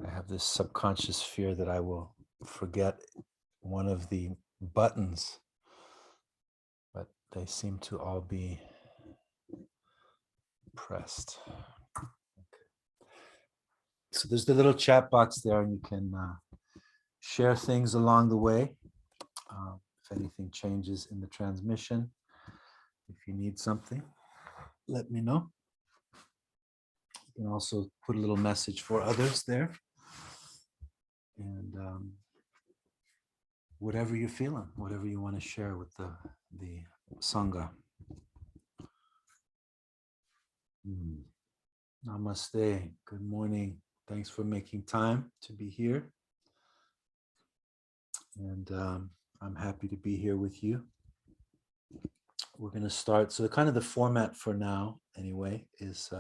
I have this subconscious fear that I will forget one of the buttons, but they seem to all be pressed. So there's the little chat box there, and you can share things along the way. If anything changes in the transmission, if you need something, let me know. You can also put a little message for others there. And whatever you're feeling, whatever you want to share with the Sangha. Namaste. Good morning. Thanks for making time to be here. And I'm happy to be here with you. We're going to start. So kind of the format for now, anyway, is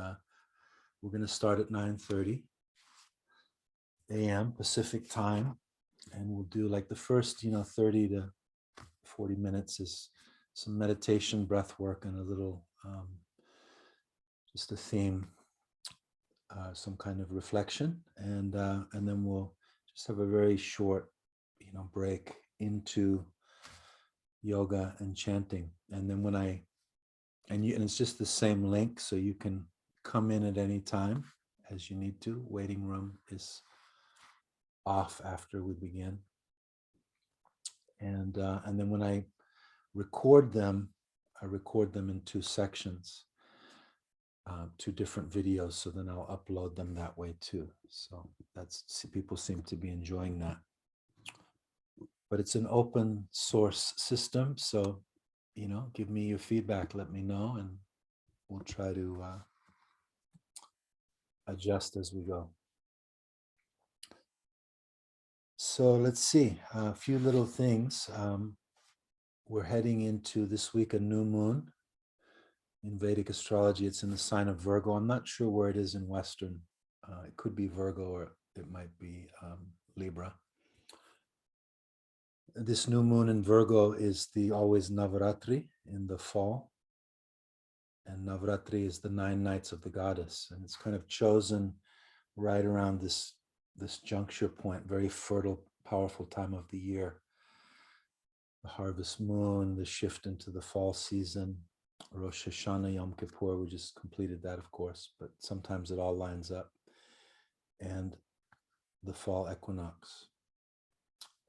we're going to start at 9:30 a.m. Pacific time. And we'll do like the first, 30 to 40 minutes is some meditation, breath work, and a little, just a theme, some kind of reflection. And then we'll just have a very short, break into yoga and chanting. And then when and it's just the same link, so you can come in at any time as you need to. Waiting room is off after we begin. And then when I record them in two sections, two different videos. So then I'll upload them that way too. So people seem to be enjoying that. But it's an open source system. So, give me your feedback, let me know, and we'll try to adjust as we go. So let's see, a few little things. We're heading into this week a new moon. In Vedic astrology, it's in the sign of Virgo. I'm not sure where it is in Western. It could be Virgo or it might be Libra. This new moon in Virgo is always Navaratri in the fall. And Navaratri is the 9 nights of the goddess. And it's kind of chosen right around this juncture point, very fertile, powerful time of the year. The harvest moon, the shift into the fall season, Rosh Hashanah, Yom Kippur, we just completed that, of course, but sometimes it all lines up. And the fall equinox.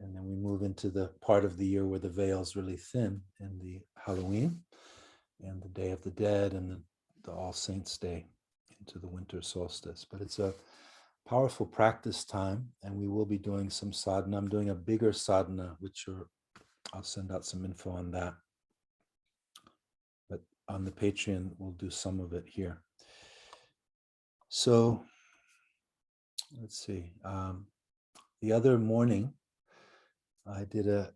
And then we move into the part of the year where the veil is really thin, in the Halloween and the Day of the Dead and the All Saints' Day into the winter solstice. But it's a powerful practice time, and we will be doing some sadhana. I'm doing a bigger sadhana, I'll send out some info on that. But on the Patreon, we'll do some of it here. So let's see. The other morning, I did a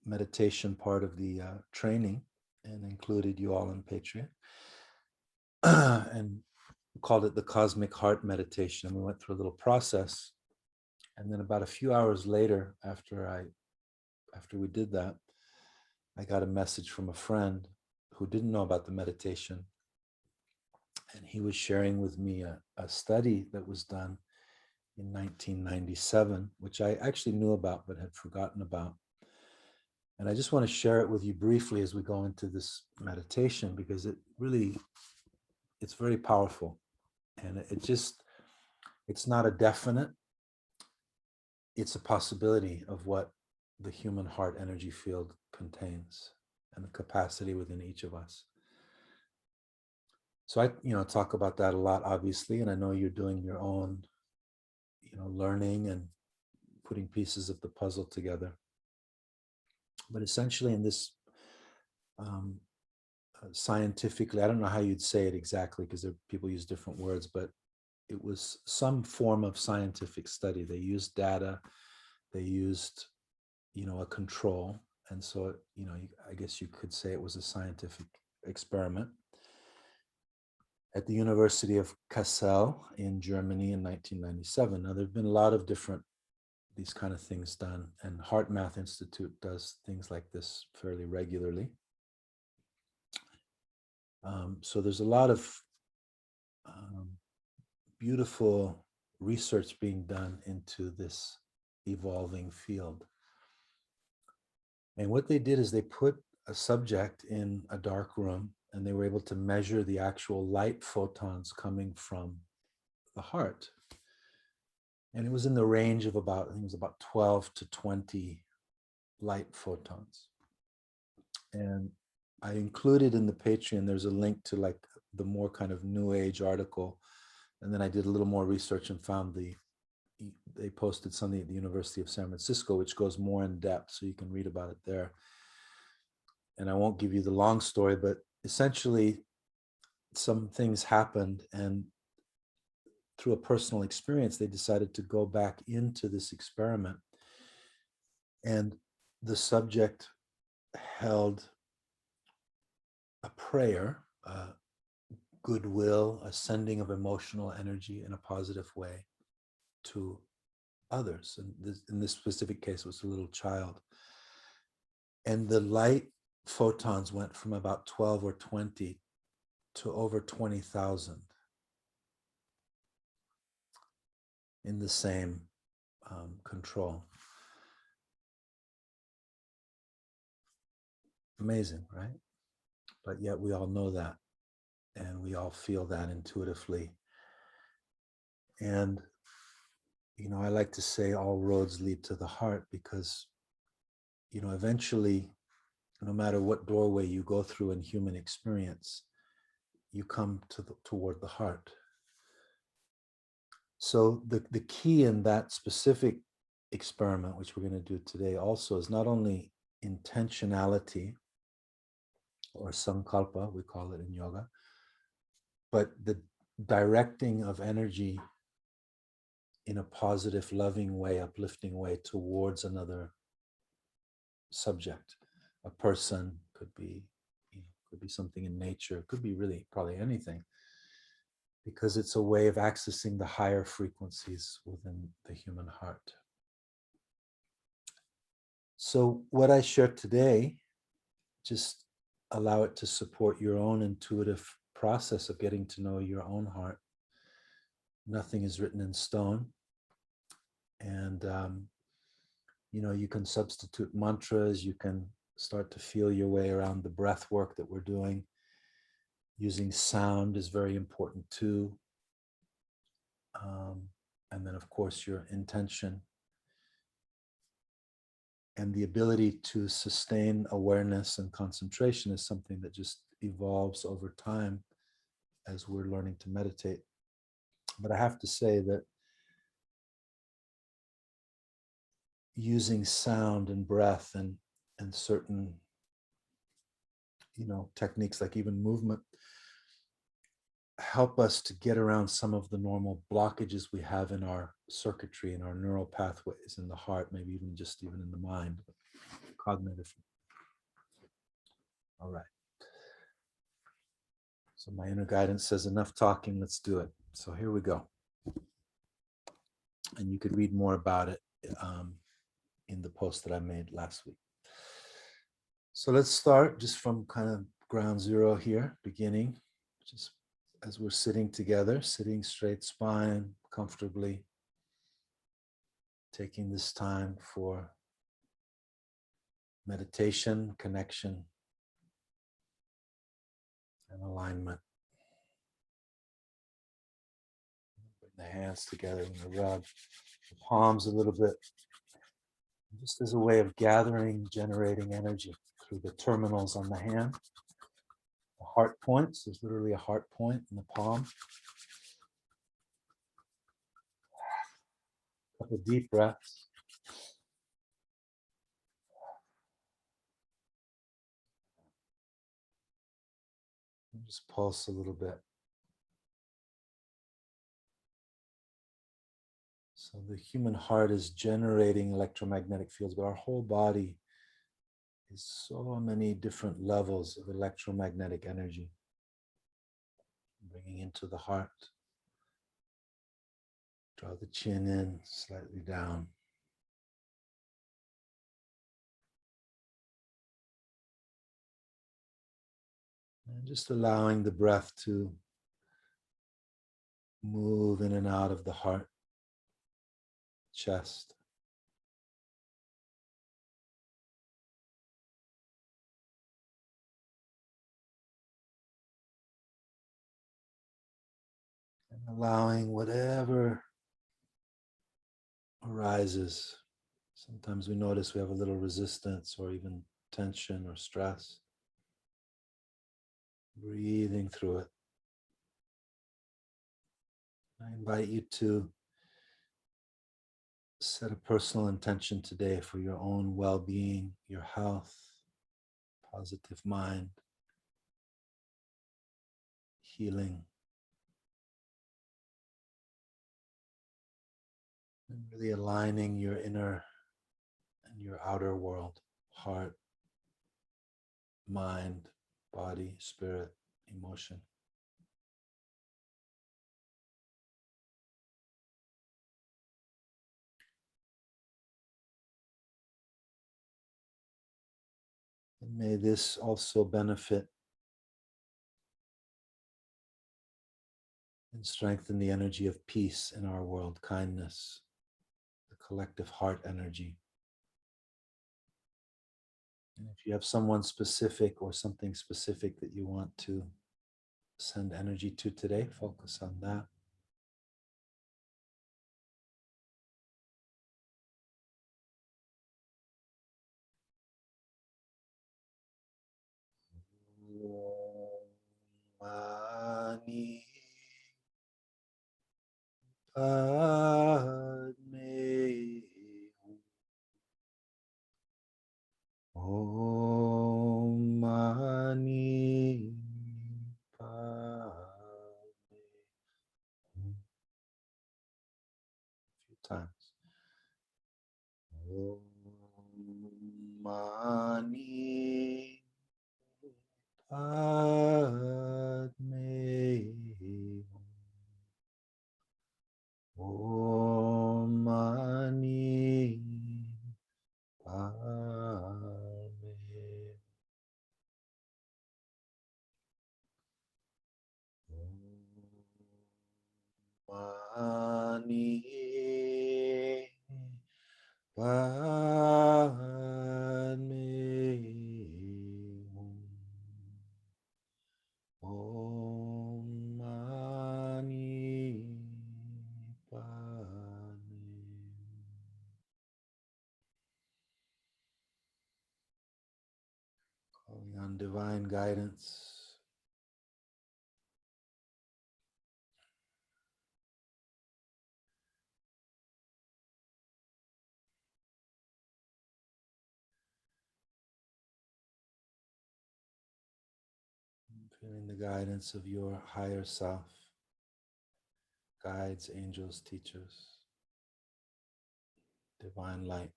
meditation part of the training and included you all on Patreon and called it the Cosmic Heart Meditation. And we went through a little process. And then about a few hours later, after we did that, I got a message from a friend who didn't know about the meditation. And he was sharing with me a study that was done in 1997, which I actually knew about but had forgotten about. And I just want to share it with you briefly as we go into this meditation, because it's very powerful. And it's not a definite, it's a possibility of what the human heart energy field contains and the capacity within each of us. So I, talk about that a lot, obviously, and I know you're doing your own, learning and putting pieces of the puzzle together. But essentially in this scientifically, I don't know how you'd say it exactly because people use different words, but it was some form of scientific study. They used data, they used, a control. And so, I guess you could say it was a scientific experiment at the University of Kassel in Germany in 1997. Now, there've been a lot of these kind of things done, and HeartMath Institute does things like this fairly regularly. So there's a lot of beautiful research being done into this evolving field. And what they did is they put a subject in a dark room and they were able to measure the actual light photons coming from the heart. And it was in the range of about, I think it was about 12 to 20 light photons. And I included in the Patreon, there's a link to like the more kind of new age article. And then I did a little more research and found they posted something at the University of San Francisco, which goes more in depth, so you can read about it there. And I won't give you the long story, but essentially some things happened, and through a personal experience, they decided to go back into this experiment. And the subject held a prayer, goodwill, a sending of emotional energy in a positive way to others. And in this specific case, it was a little child. And the light photons went from about 12 or 20 to over 20,000 in the same control. Amazing, right? But yet we all know that, and we all feel that intuitively. And, you know, I like to say all roads lead to the heart, because, you know, eventually, no matter what doorway you go through in human experience, you come toward the heart. So the key in that specific experiment, which we're going to do today also, is not only intentionality, or sankalpa, we call it in yoga, but the directing of energy in a positive, loving way, uplifting way towards another subject. A person, could be, you know, could be something in nature, could be really probably anything, because it's a way of accessing the higher frequencies within the human heart. So what I share today, just allow it to support your own intuitive process of getting to know your own heart. Nothing is written in stone. And, you know, you can substitute mantras, you can start to feel your way around the breath work that we're doing. Using sound is very important too. And then, of course, your intention. And the ability to sustain awareness and concentration is something that just evolves over time as we're learning to meditate. But I have to say that using sound and breath and certain, you know, techniques like even movement help us to get around some of the normal blockages we have in our circuitry, in our neural pathways, in the heart, maybe even just even in the mind, cognitively. All right. So my inner guidance says enough talking, let's do it. So here we go. And you could read more about it in the post that I made last week. So let's start just from kind of ground zero here, beginning, just as we're sitting together, sitting straight spine, comfortably, taking this time for meditation, connection, and alignment. Bring the hands together and rub the palms a little bit, just as a way of gathering, generating energy through the terminals on the hand. The heart points, there's literally a heart point in the palm. A couple of deep breaths. And just pulse a little bit. So the human heart is generating electromagnetic fields, but our whole body is so many different levels of electromagnetic energy. Bringing into the heart. Draw the chin in, slightly down. And just allowing the breath to move in and out of the heart chest. And allowing whatever arises. Sometimes we notice we have a little resistance or even tension or stress. Breathing through it. I invite you to set a personal intention today for your own well-being, your health, positive mind, healing, and really aligning your inner and your outer world, heart, mind, body, spirit, emotion. And may this also benefit and strengthen the energy of peace in our world, kindness, the collective heart energy. And if you have someone specific or something specific that you want to send energy to today, focus on that. Mani Padme Om Mani Padme. A few times. Om Mani Padme Om Mani Padme. Mani Padme Om Mani Padme. Calling on divine guidance. Feeling the guidance of your higher self, guides, angels, teachers, divine light.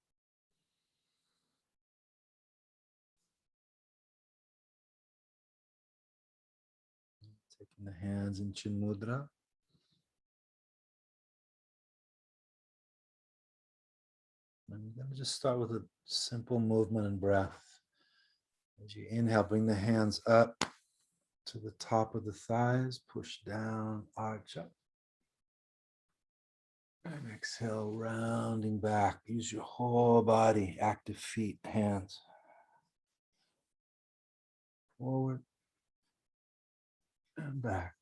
Taking the hands in Chin Mudra. I'm going to just start with a simple movement and breath. As you inhale, bring the hands up to the top of the thighs, push down, arch up. And exhale, rounding back. Use your whole body, active feet, hands. Forward and back.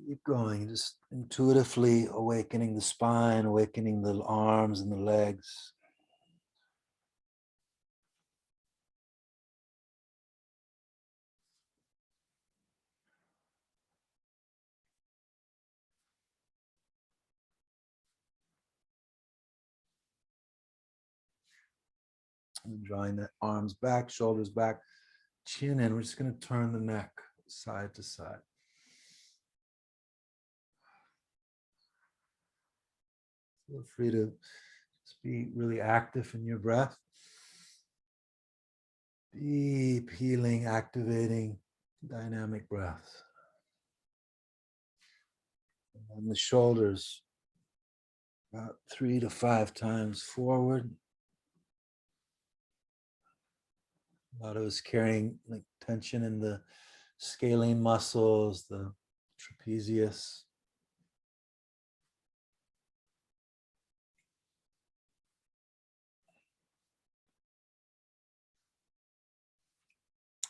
Keep going, just intuitively awakening the spine, awakening the arms and the legs. And drawing the arms back, shoulders back, chin in. We're just going to turn the neck side to side. Feel free to just be really active in your breath. Deep, healing, activating, dynamic breath. And the shoulders about 3 to 5 times forward. A lot of us carrying like tension in the scalene muscles, the trapezius.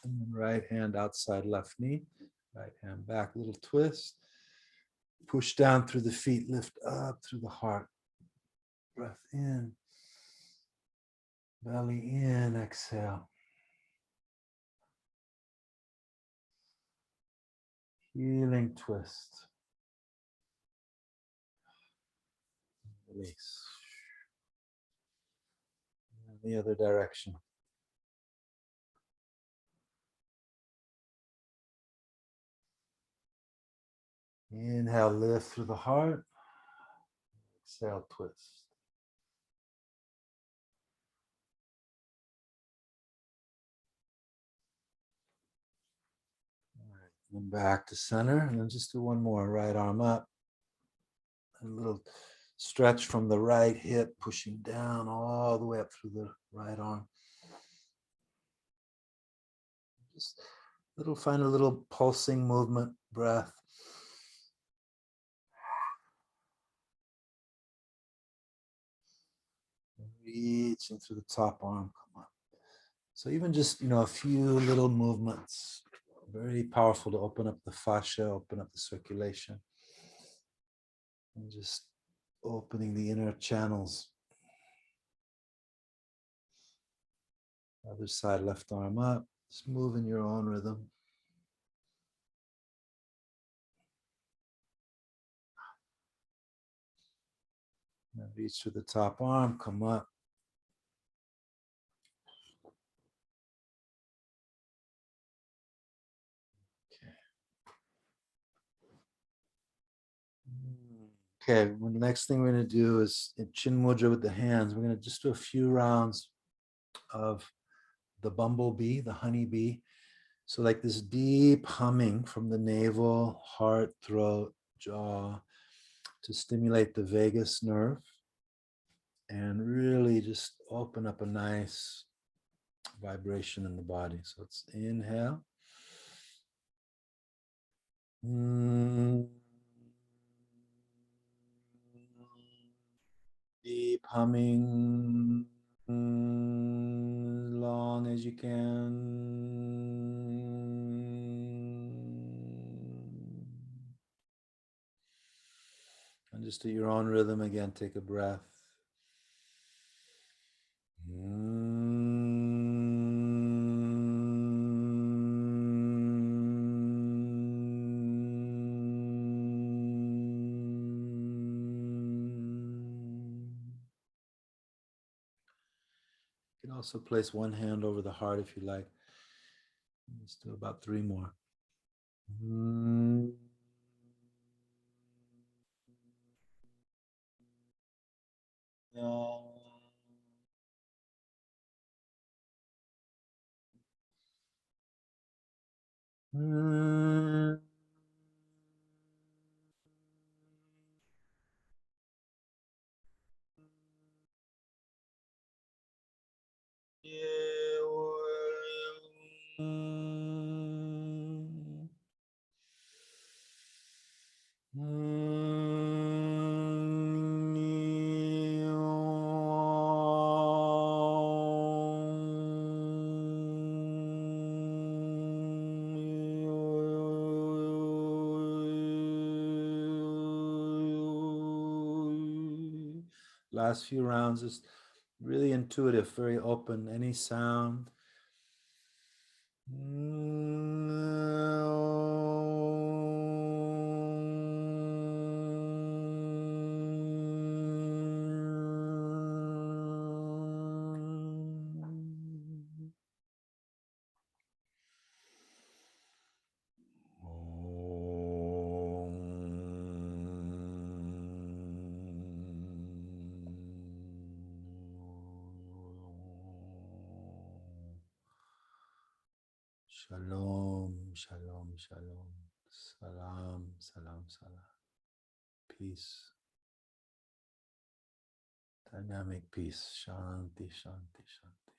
And then right hand outside left knee, right hand back, little twist. Push down through the feet, lift up through the heart. Breath in, belly in, exhale. Healing twist. Release. And the other direction. Inhale, lift through the heart. Exhale, twist. All right, then back to center, and then just do one more. Right arm up. A little stretch from the right hip, pushing down all the way up through the right arm. Just find a little pulsing movement, breath. Reaching through the top arm, come up. So even just, a few little movements, very powerful to open up the fascia, open up the circulation. And just opening the inner channels. Other side, left arm up. Just move in your own rhythm. And reach through the top arm, come up. Okay, well, the next thing we're going to do is in Chin Mudra with the hands. We're going to just do a few rounds of the bumblebee, the honeybee. So like this deep humming from the navel, heart, throat, jaw to stimulate the vagus nerve and really just open up a nice vibration in the body. So it's inhale. Deep humming, long as you can. And just at your own rhythm again, take a breath. You can also place one hand over the heart if you like. Let's do about 3 more. Last few rounds is really intuitive, very open, any sound. Shalom, shalom, shalom. Salam, salam, salam. Peace. Dynamic peace. Shanti, shanti, shanti.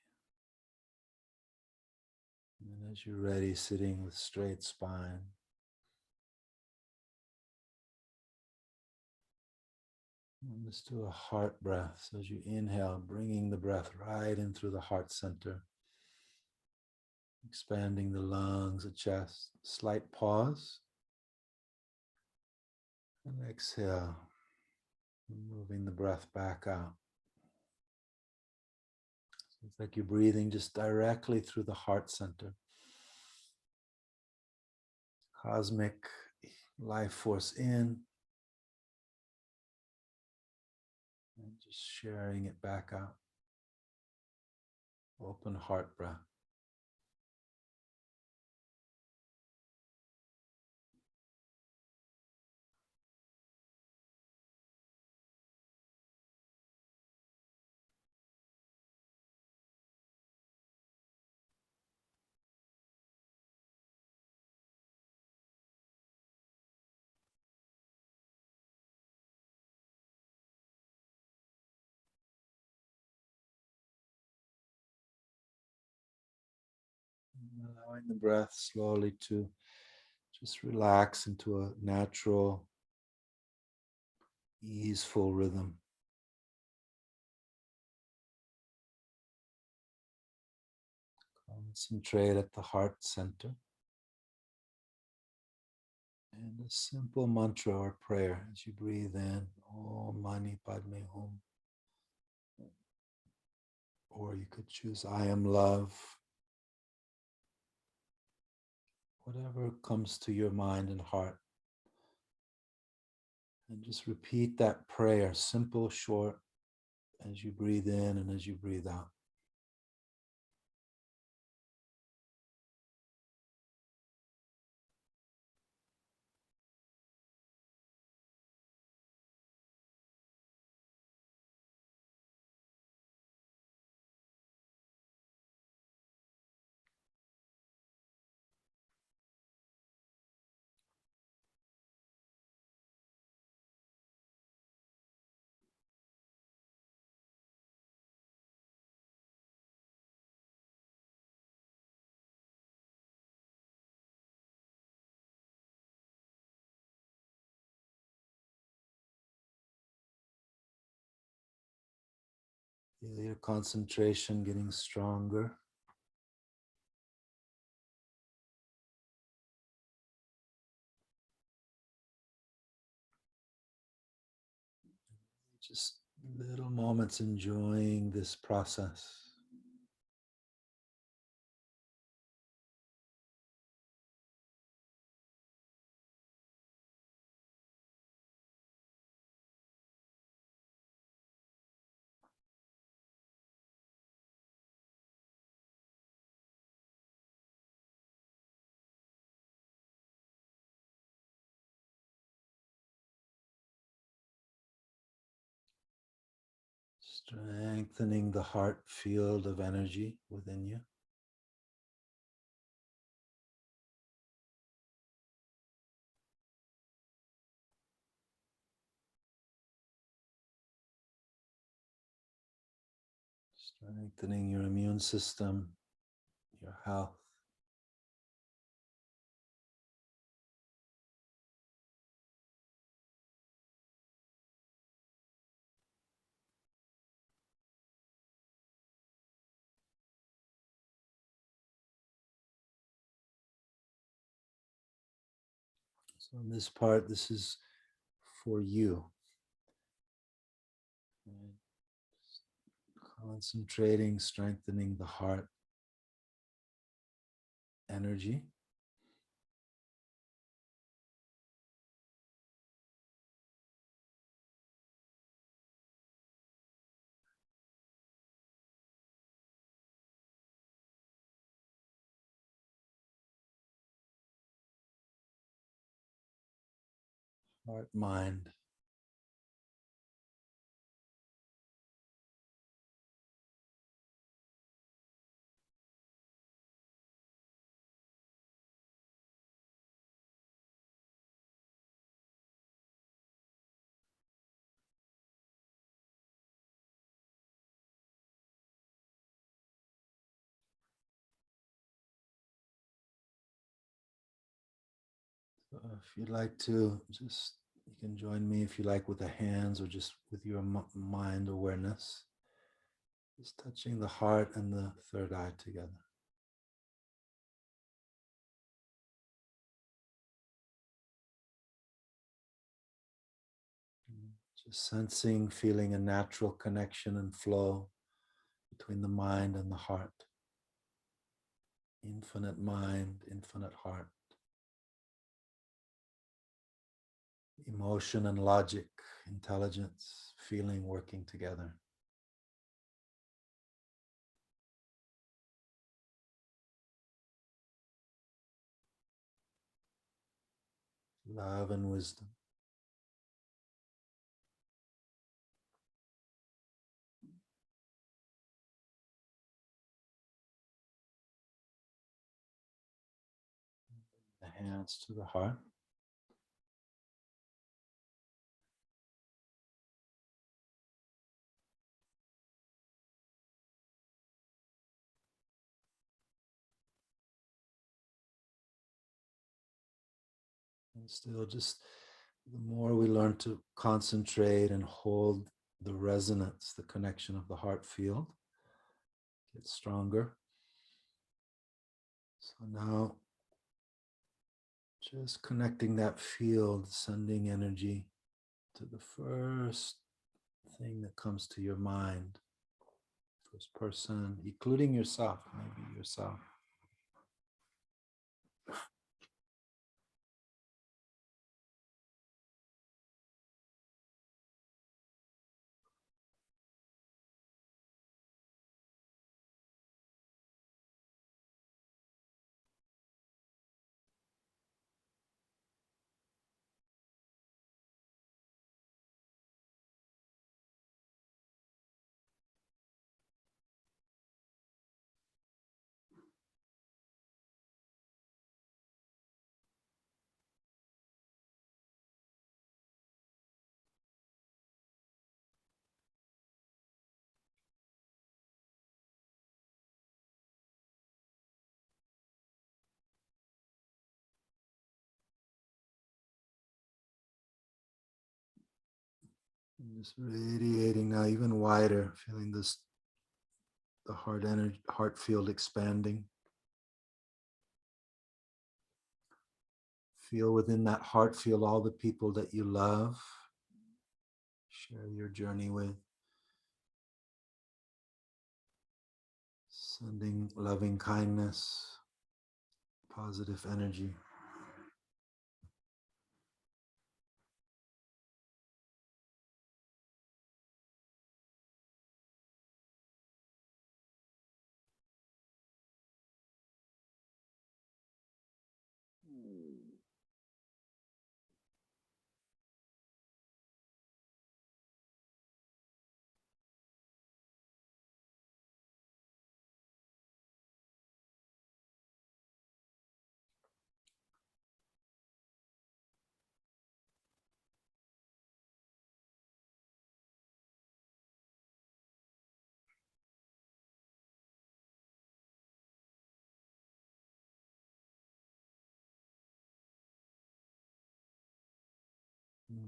As you're ready, sitting with straight spine. And just do a heart breath. So as you inhale, bringing the breath right in through the heart center, expanding the lungs, the chest. Slight pause. And exhale, moving the breath back out. So it's like you're breathing just directly through the heart center. Cosmic life force in, and just sharing it back out. Open heart breath. Allowing the breath slowly to just relax into a natural, easeful rhythm. Concentrate at the heart center. And a simple mantra or prayer as you breathe in, Om Mani Padme Hum. Or you could choose I am love. Whatever comes to your mind and heart. And just repeat that prayer, simple, short, as you breathe in and as you breathe out. Feel your concentration getting stronger. Just little moments enjoying this process. Strengthening the heart field of energy within you. Strengthening your immune system, your health. So in this part, this is for you. Right? Concentrating, strengthening the heart energy. Heart, mind. If you'd like to, just you can join me if you like with the hands or just with your mind awareness. Just touching the heart and the third eye together. Just sensing, feeling a natural connection and flow between the mind and the heart. Infinite mind, infinite heart. Emotion and logic, intelligence, feeling working together. Love and wisdom. The hands to the heart. And still just the more we learn to concentrate and hold the resonance, the connection of the heart field, gets stronger. So now just connecting that field, sending energy to the first thing that comes to your mind, first person, including yourself, maybe yourself. And just radiating now even wider, feeling this, the heart energy, heart field expanding. Feel within that heart field all the people that you love, share your journey with. Sending loving kindness, positive energy.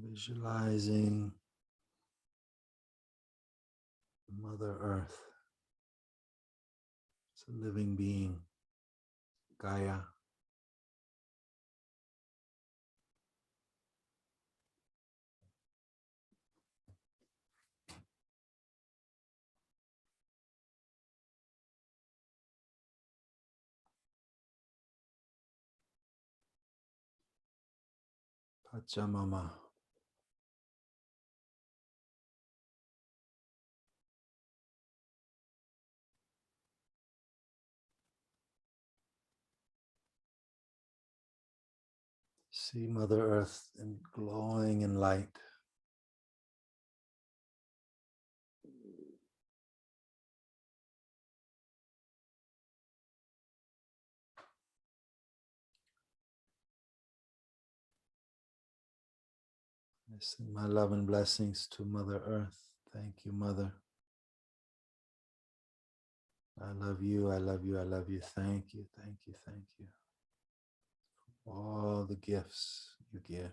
Visualizing Mother Earth. It's a living being, Gaia. Pachamama. See Mother Earth in glowing in light. I send my love and blessings to Mother Earth. Thank you, Mother. I love you, I love you, I love you. Thank you, thank you, thank you. all the gifts you give.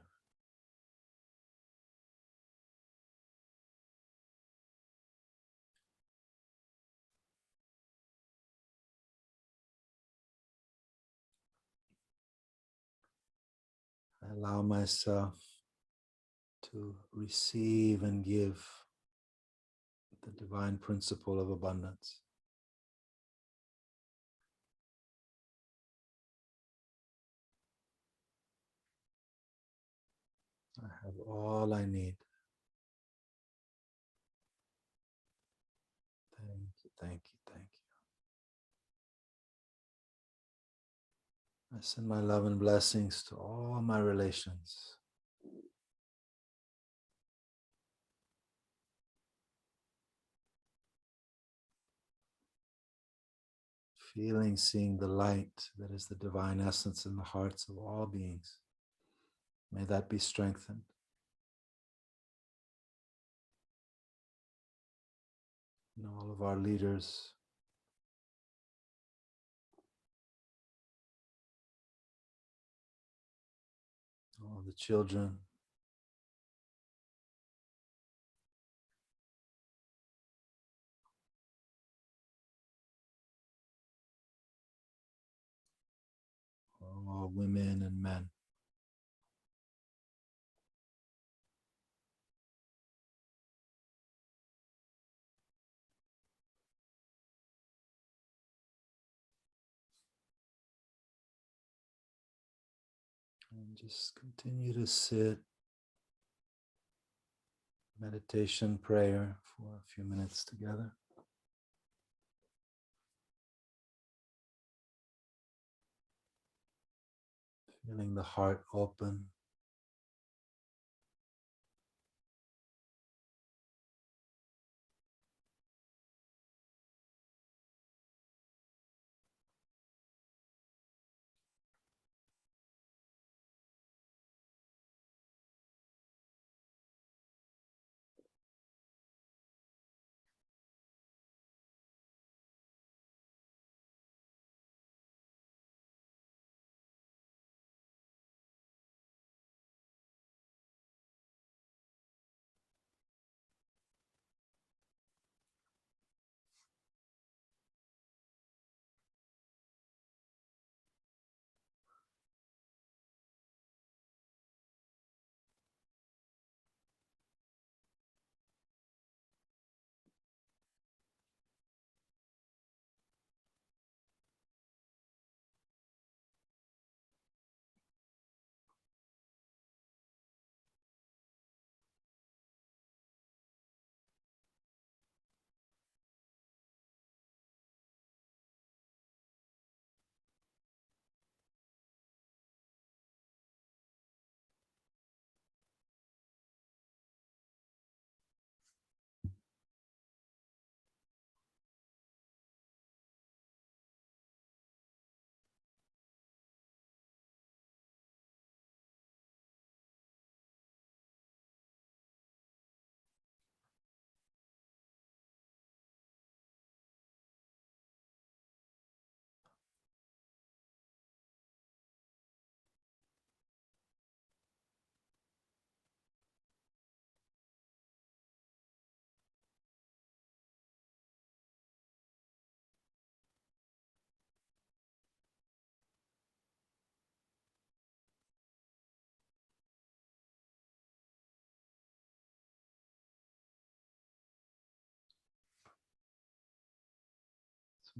I allow myself to receive and give the divine principle of abundance. I have all I need. Thank you, thank you, thank you. I send my love and blessings to all my relations. Feeling, seeing the light that is the divine essence in the hearts of all beings. May that be strengthened. And all of our leaders, all the children, all women and men. And just continue to sit, meditation, prayer for a few minutes together. Feeling the heart open.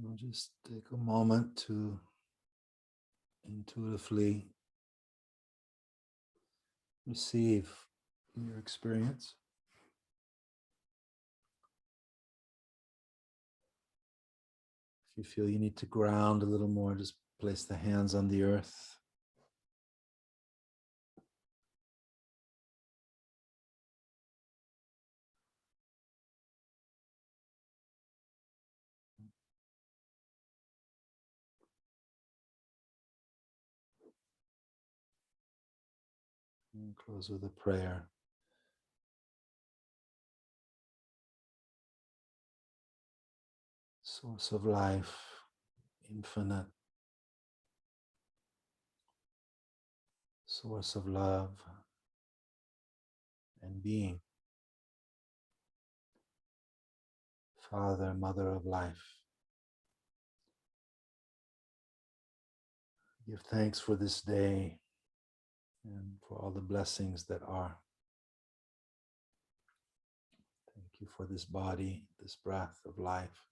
So just take a moment to intuitively receive your experience. If you feel you need to ground a little more, just place the hands on the earth. And close with a prayer. Source of life, infinite, source of love and being, Father, Mother of life. Give thanks for this day and for all the blessings that are. Thank you for this body, this breath of life.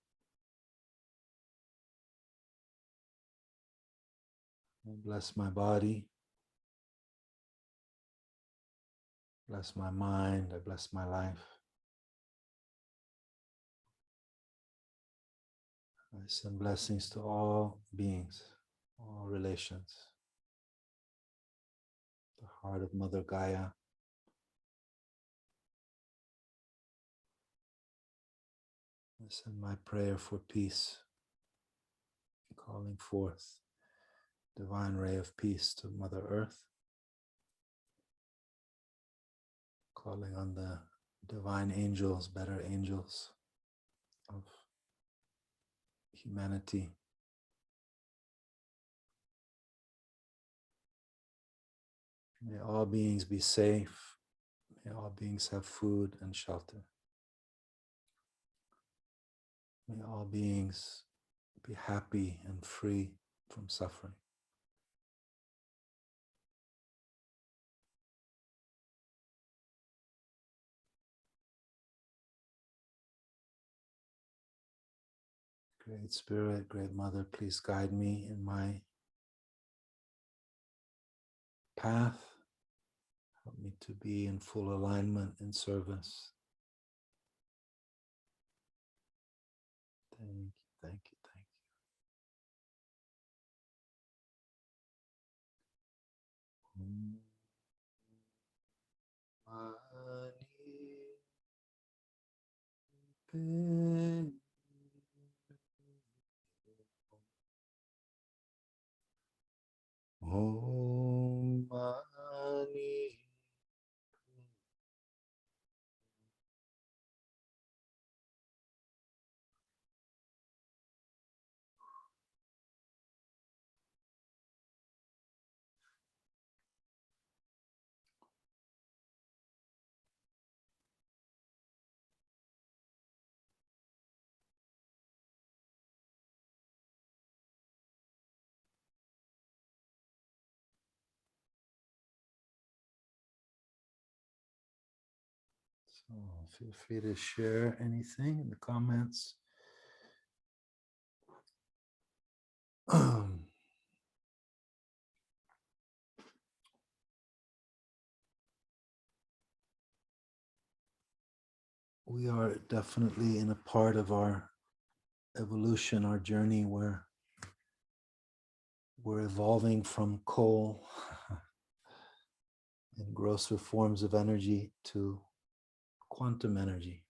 I bless my body. Bless my mind. I bless my life. I send blessings to all beings, all relations. The heart of Mother Gaia. I send my prayer for peace, calling forth divine ray of peace to Mother Earth, calling on the divine angels, better angels of humanity. May all beings be safe. May all beings have food and shelter. May all beings be happy and free from suffering. Great Spirit, Great Mother, please guide me in my path. Help me to be in full alignment and service. Thank you, thank you, thank you. Om Mani So feel free to share anything in the comments. We are definitely in a part of our evolution, our journey, where we're evolving from coal and grosser forms of energy to quantum energy.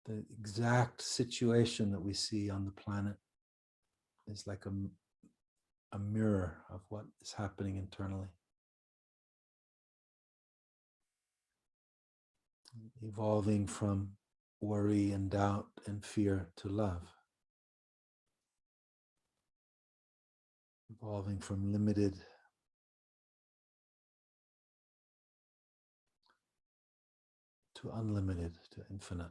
The exact situation that we see on the planet is like a mirror of what is happening internally. Evolving from worry and doubt and fear to love. Evolving from limited to unlimited, to infinite.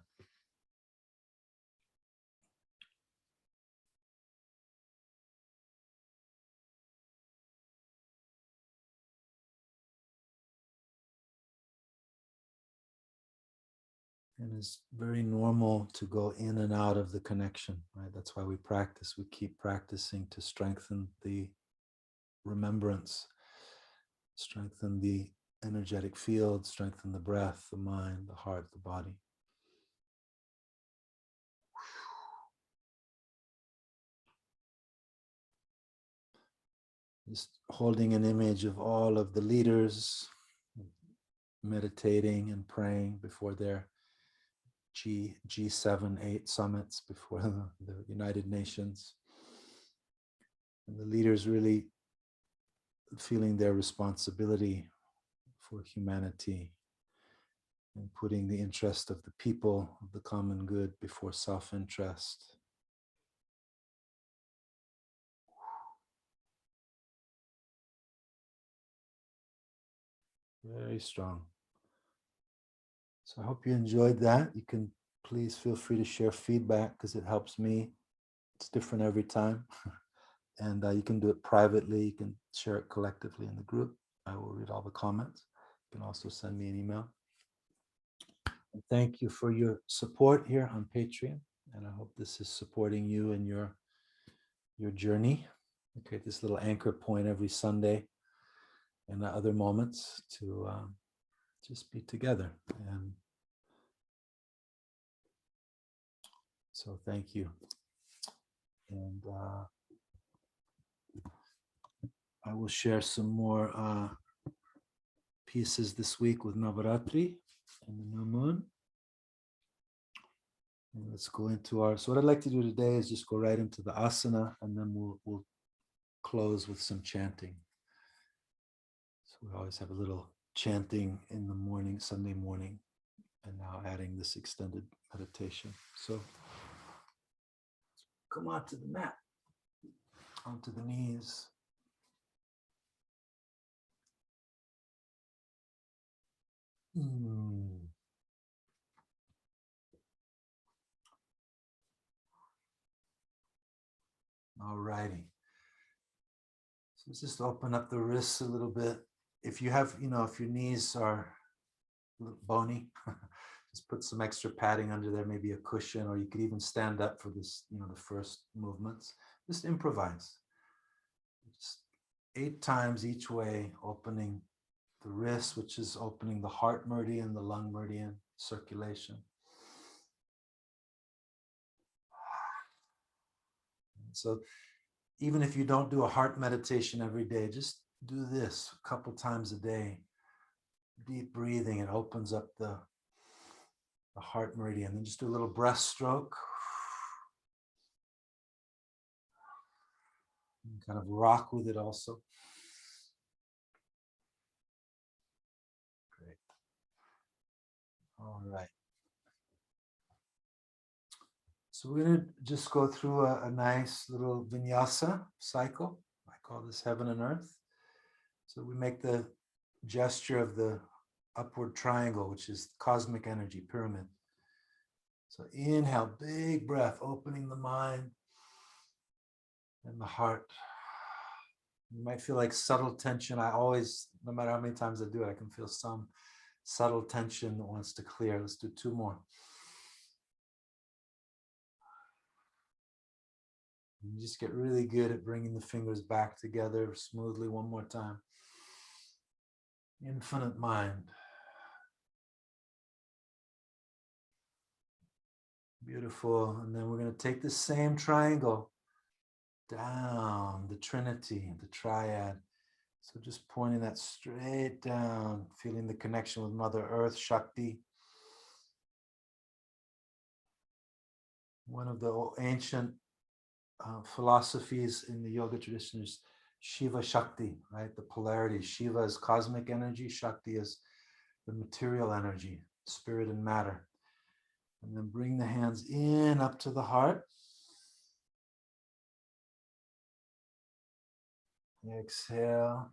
And it's very normal to go in and out of the connection, right? That's why we practice. We keep practicing to strengthen the remembrance, strengthen the energetic field, strengthen the breath, the mind, the heart, the body. Just holding an image of all of the leaders meditating and praying before their G7, 8 summits, before the United Nations. And the leaders really feeling their responsibility for humanity and putting the interest of the people, of the common good, before self-interest. Very strong. So I hope you enjoyed that. You can please feel free to share feedback because it helps me. It's different every time. And you can do it privately. You can share it collectively in the group. I will read all the comments. You can also send me an email. And thank you for your support here on Patreon. And I hope this is supporting you in your journey. We create this little anchor point every Sunday and other moments to just be together. And so thank you. And I will share some more pieces this week with Navaratri and the new moon. And let's go into our, so what I'd like to do today is just go right into the asana, and then we'll close with some chanting. So we always have a little chanting in the morning, Sunday morning, and now adding this extended meditation. So come onto the mat, onto the knees. All righty. So just open up the wrists a little bit. If you have, if your knees are a little bony, just put some extra padding under there, maybe a cushion, or you could even stand up for this, the first movements. Just improvise. Just 8 times each way, opening the wrist, which is opening the heart meridian, the lung meridian, circulation. So even if you don't do a heart meditation every day, just do this a couple times a day. Deep breathing, it opens up the heart meridian. Then just do a little breaststroke. And kind of rock with it also. Great. All right. So we're going to just go through a nice little vinyasa cycle. I call this heaven and earth. So we make the gesture of the upward triangle, which is cosmic energy pyramid. So inhale, big breath, opening the mind and the heart. You might feel like subtle tension. I always, no matter how many times I do it, I can feel some subtle tension that wants to clear. Let's do 2 more. You just get really good at bringing the fingers back together smoothly. 1 more time. Infinite mind. Beautiful. And then we're going to take the same triangle down, the Trinity, the triad. So just pointing that straight down, feeling the connection with Mother Earth, Shakti. One of the ancient philosophies in the yoga tradition is Shiva Shakti, right? The polarity. Shiva is cosmic energy, Shakti is the material energy, spirit and matter. And then bring the hands in up to the heart. Exhale.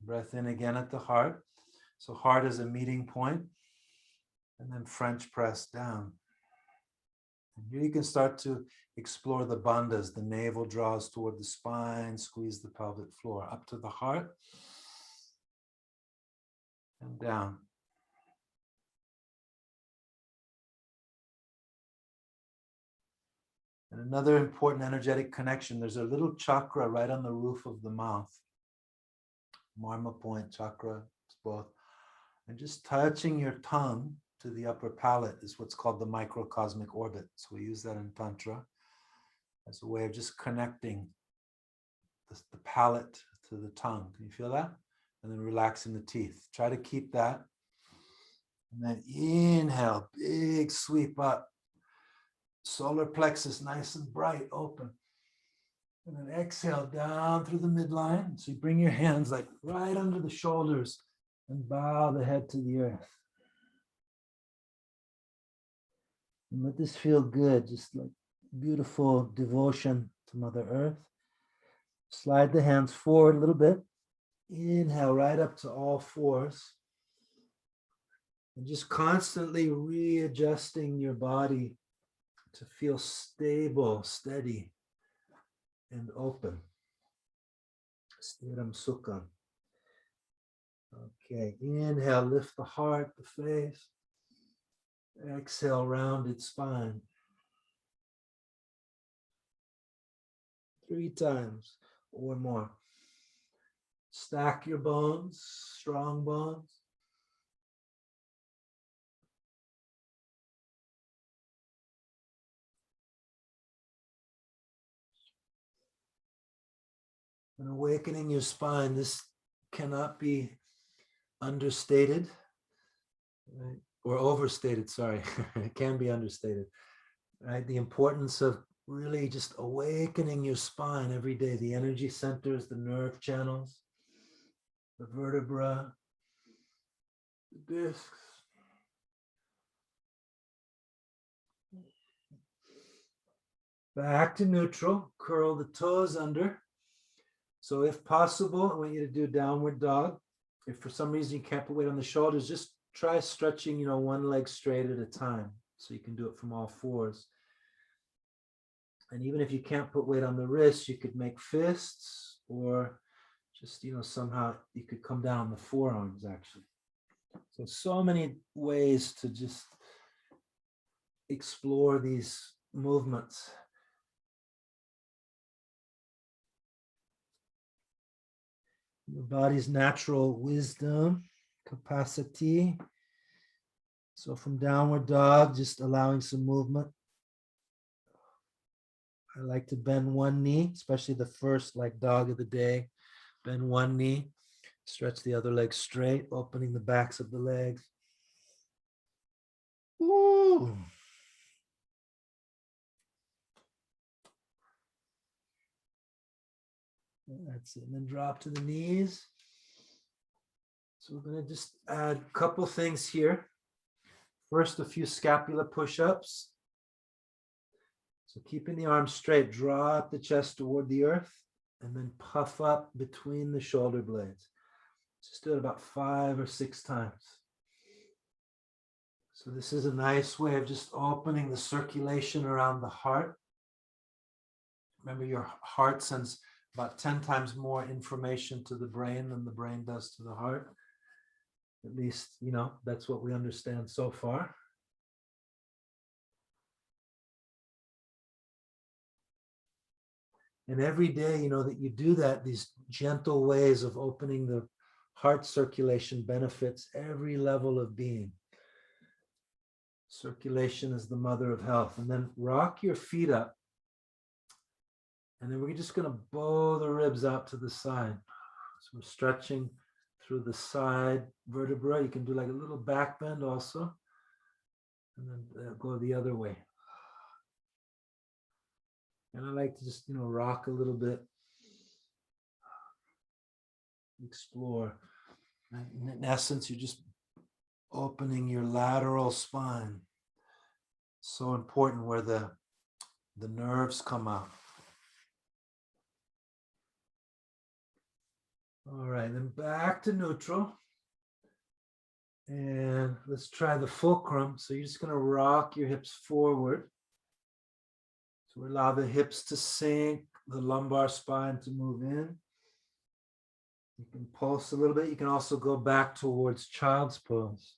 Breath in again at the heart. So heart is a meeting point. And then French press down. And here you can start to explore the bandhas. The navel draws toward the spine, squeeze the pelvic floor up to the heart and down. And another important energetic connection, there's a little chakra right on the roof of the mouth. Marma point chakra, it's both. And just touching your tongue to the upper palate is what's called the microcosmic orbit. So we use that in Tantra as a way of just connecting the palate to the tongue. Can you feel that? And then relaxing the teeth. Try to keep that. And then inhale, big sweep up. Solar plexus nice and bright, open. And then exhale down through the midline. So you bring your hands like right under the shoulders and bow the head to the earth. And let this feel good, just like beautiful devotion to Mother Earth. Slide the hands forward a little bit. Inhale right up to all fours. And just constantly readjusting your body to feel stable, steady, and open. Stiram Sukham. Okay, inhale, lift the heart, the face. Exhale, rounded spine. 3 times or more. Stack your bones, strong bones. And awakening your spine, this cannot be understated, right? Or overstated, sorry. It can be understated, right? The importance of really just awakening your spine every day, the energy centers, the nerve channels, the vertebra, the discs. Back to neutral, curl the toes under. So if possible, I want you to do downward dog. If for some reason you can't put weight on the shoulders, just try stretching, one leg straight at a time. So you can do it from all fours. And even if you can't put weight on the wrists, you could make fists, or just, somehow you could come down on the forearms actually. So many ways to just explore these movements. Your body's natural wisdom, capacity. So from downward dog, just allowing some movement. I like to bend one knee, especially the first dog of the day. Bend one knee, stretch the other leg straight, opening the backs of the legs. Woo. That's it. And then drop to the knees. So we're going to just add a couple things here. First, a few scapula push-ups. So keeping the arms straight, drop the chest toward the earth, and then puff up between the shoulder blades. Just do it about 5 or 6 times. So this is a nice way of just opening the circulation around the heart. Remember, your heart sends about 10 times more information to the brain than the brain does to the heart. At least, that's what we understand so far. And every day, that you do that, these gentle ways of opening the heart circulation benefits every level of being. Circulation is the mother of health. And then rock your feet up. And then we're just going to bow the ribs out to the side. So we're stretching through the side vertebra. You can do like a little back bend also. And then go the other way. And I like to just, rock a little bit. Explore. In essence, you're just opening your lateral spine. So important where the nerves come out. All right, then back to neutral. And let's try the fulcrum. So you're just going to rock your hips forward. So allow the hips to sink, the lumbar spine to move in. You can pulse a little bit. You can also go back towards child's pose.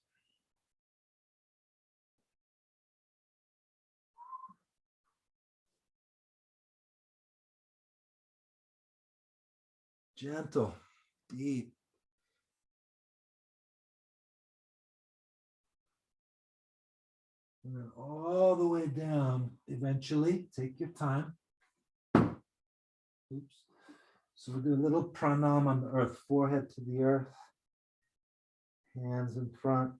Gentle, deep. And then all the way down, eventually, take your time. Oops. So we'll do a little pranam on the earth, forehead to the earth, hands in front.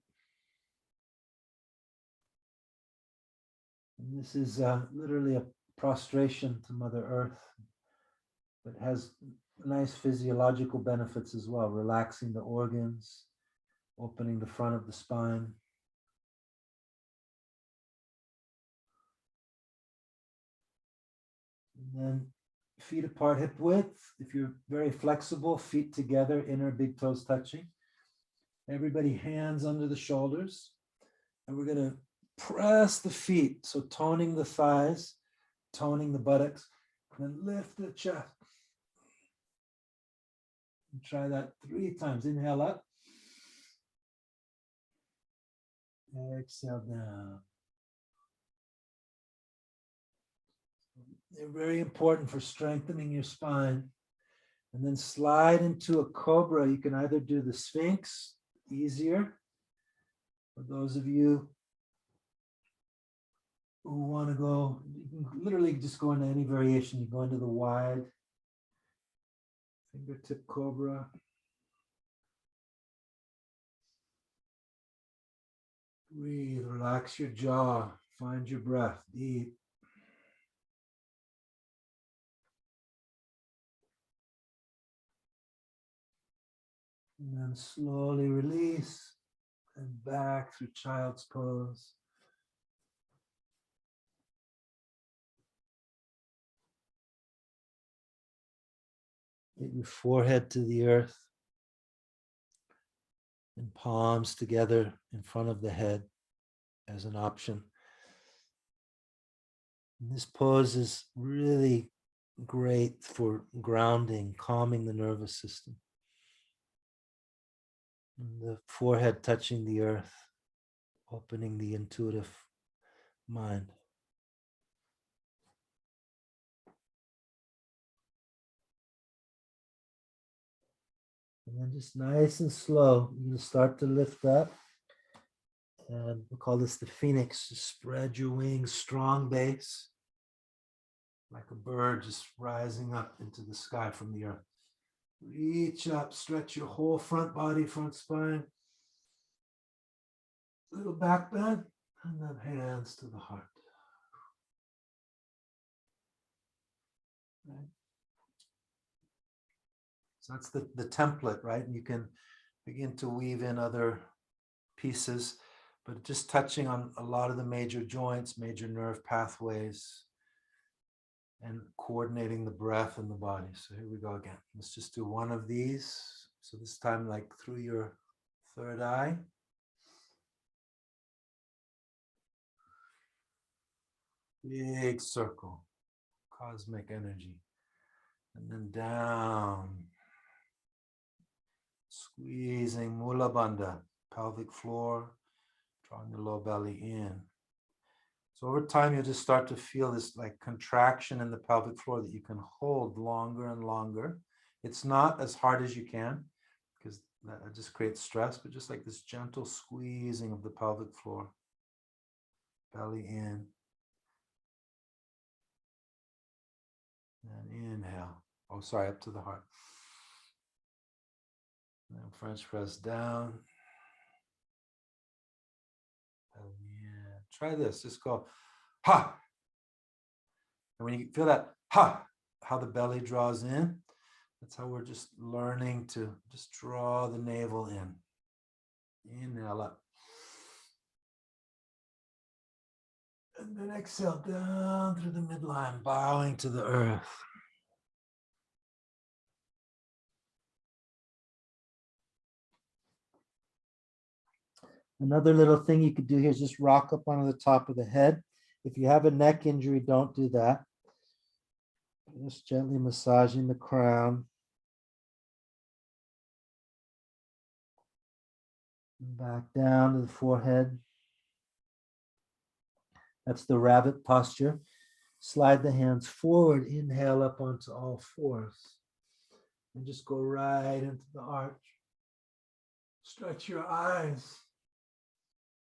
And this is literally a prostration to Mother Earth, but has nice physiological benefits as well, relaxing the organs, opening the front of the spine. And then feet apart, hip width. If you're very flexible, feet together, inner big toes touching. Everybody hands under the shoulders. And we're going to press the feet. So toning the thighs, toning the buttocks, and then lift the chest. And try that 3 times. Inhale up. Exhale down. They're very important for strengthening your spine. And then slide into a cobra. You can either do the Sphinx, easier. For those of you who want to go, you can literally just go into any variation. You go into the wide fingertip cobra. Breathe, relax your jaw, find your breath deep. And then slowly release and back through child's pose. Get your forehead to the earth and palms together in front of the head as an option. And this pose is really great for grounding, calming the nervous system. And the forehead touching the earth, opening the intuitive mind. And then just nice and slow, you start to lift up. And we call this the Phoenix. Just spread your wings, strong base, like a bird just rising up into the sky from the earth. Reach up, stretch your whole front body, front spine. Little back bend, and then hands to the heart. Right. So that's the template, right? And you can begin to weave in other pieces, but just touching on a lot of the major joints, major nerve pathways, and coordinating the breath and the body. So here we go again. Let's just do one of these. So this time, like through your third eye. Big circle, cosmic energy. And then down. Squeezing Mula Bandha, pelvic floor, drawing the low belly in. So over time, you'll just start to feel this like contraction in the pelvic floor that you can hold longer and longer. It's not as hard as you can because that just creates stress, but just like this gentle squeezing of the pelvic floor. Belly in. And inhale. Oh, sorry, up to the heart. And then French press down. Yeah. Try this. Just go, ha. And when you feel that, ha, how the belly draws in, that's how we're just learning to just draw the navel in. Inhale up. And then exhale down through the midline, bowing to the earth. Another little thing you could do here is just rock up onto the top of the head. If you have a neck injury, don't do that. Just gently massaging the crown. Back down to the forehead. That's the rabbit posture. Slide the hands forward, inhale up onto all fours. And just go right into the arch. Stretch your eyes,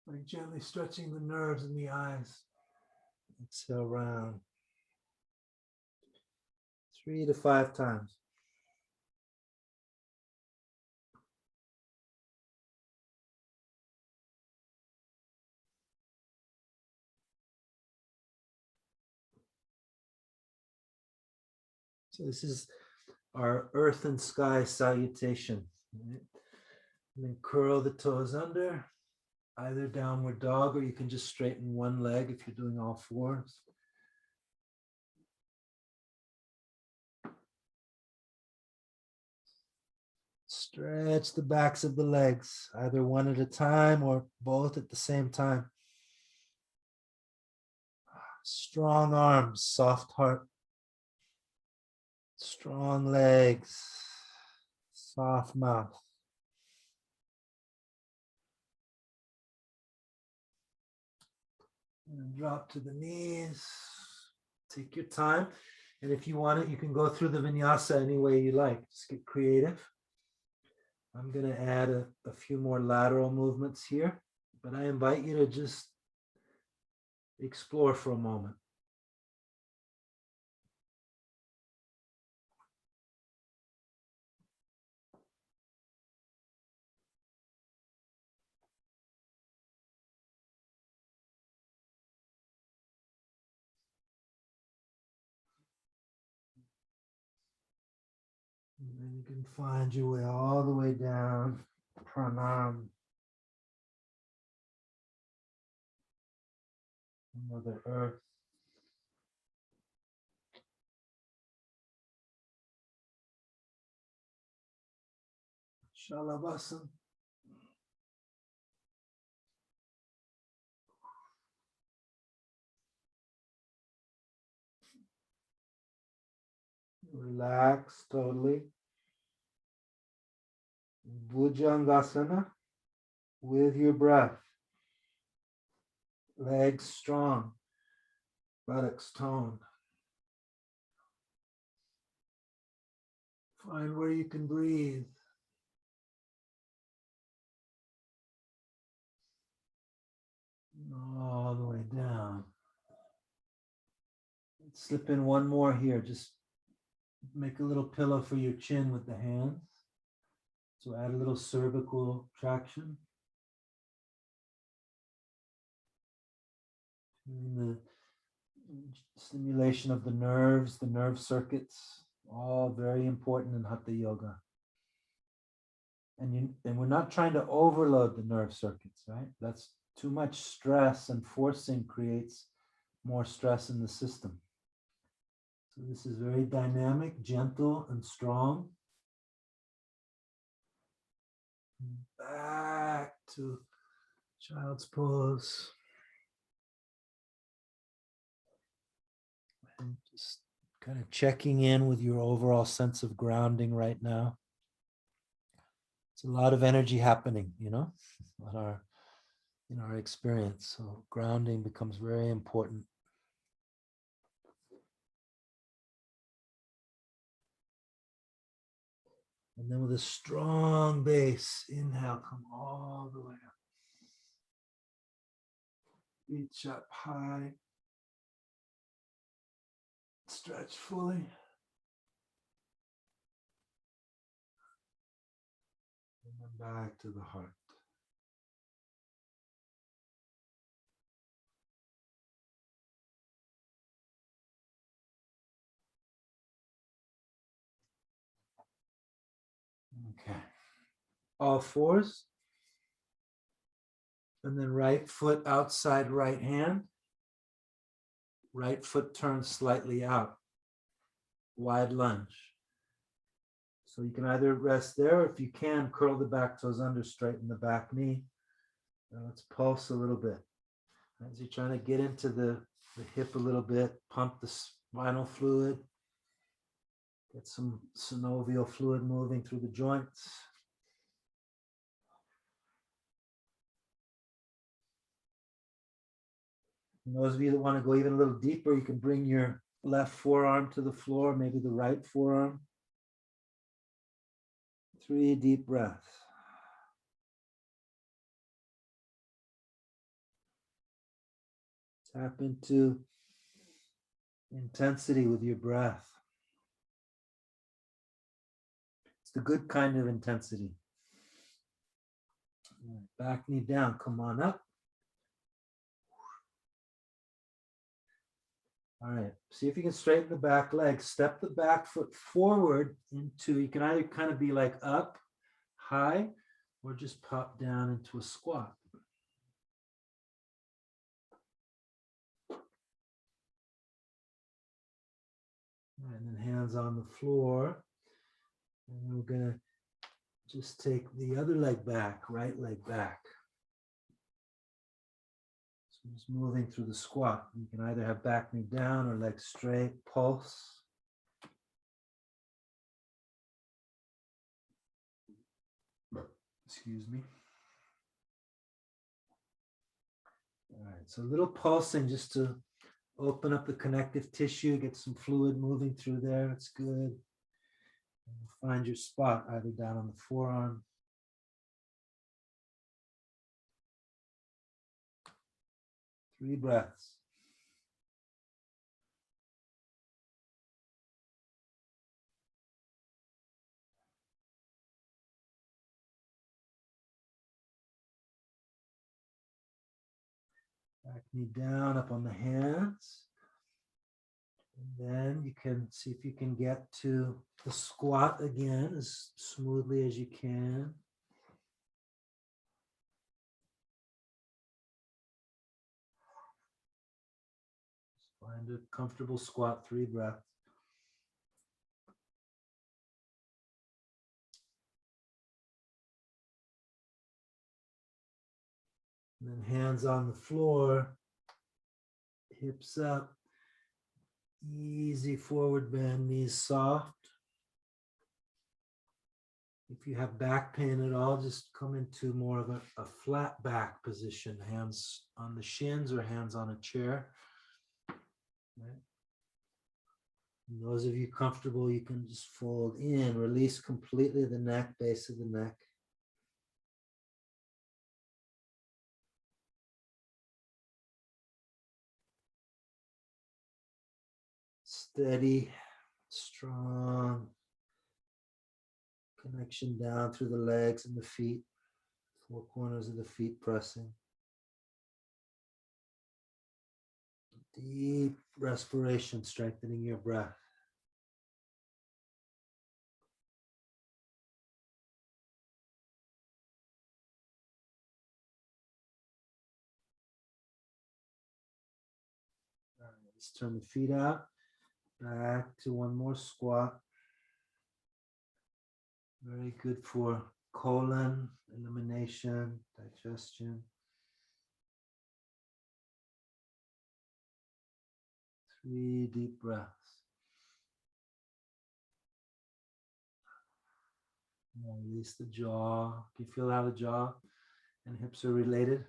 like gently stretching the nerves in the eyes. Exhale round. 3 to 5 times. So this is our earth and sky salutation. Right? And then curl the toes under, either downward dog, or you can just straighten one leg if you're doing all fours. Stretch the backs of the legs, either one at a time or both at the same time. Strong arms, soft heart. Strong legs, soft mouth. And drop to the knees. Take your time. And if you want it, you can go through the vinyasa any way you like. Just get creative. I'm going to add a few more lateral movements here, but I invite you to just explore for a moment. And then you can find your way all the way down, pranam, Mother Earth. Shalabhasana. Relax totally. Bhujangasana with your breath. Legs strong, buttocks toned. Find where you can breathe. All the way down. Let's slip in one more here. Just make a little pillow for your chin with the hands. So add a little cervical traction. And the stimulation of the nerves, the nerve circuits, all very important in Hatha Yoga. And we're not trying to overload the nerve circuits, right? That's too much stress, and forcing creates more stress in the system. So this is very dynamic, gentle, and strong. Back to child's pose. And just kind of checking in with your overall sense of grounding right now. It's a lot of energy happening, in our experience. So grounding becomes very important. And then with a strong base, inhale, come all the way up. Reach up high. Stretch fully. And then back to the heart. Okay. All fours. And then right foot outside right hand. Right foot turns slightly out. Wide lunge. So you can either rest there, or if you can, curl the back toes under, straighten the back knee. Now let's pulse a little bit. As you're trying to get into the hip a little bit, pump the spinal fluid. Get some synovial fluid moving through the joints. And those of you that want to go even a little deeper, you can bring your left forearm to the floor, maybe the right forearm. 3 deep breaths. Tap into intensity with your breath. It's the good kind of intensity. Back knee down, come on up. All right, see if you can straighten the back leg. Step the back foot forward into, you can either kind of be like up, high, or just pop down into a squat. And then hands on the floor. And we're going to just take the other leg back, right leg back. So just moving through the squat. You can either have back knee down or leg straight, pulse. Excuse me. All right, so a little pulsing just to open up the connective tissue, get some fluid moving through there. It's good. Find your spot either down on the forearm. Three breaths. Back knee down, up on the hands. And then you can see if you can get to the squat again as smoothly as you can. Just find a comfortable squat, 3 breaths. And then hands on the floor, hips up, easy forward bend, knees soft. If you have back pain at all, just come into more of a flat back position, hands on the shins or hands on a chair. Right. And those of you comfortable, you can just fold in, release completely the neck, base of the neck. Steady, strong connection down through the legs and the feet, 4 corners of the feet pressing. Deep respiration, strengthening your breath. All right, let's turn the feet out. Back to one more squat. Very good for colon, elimination, digestion. 3 deep breaths. Now release the jaw. Can you feel how the jaw and hips are related?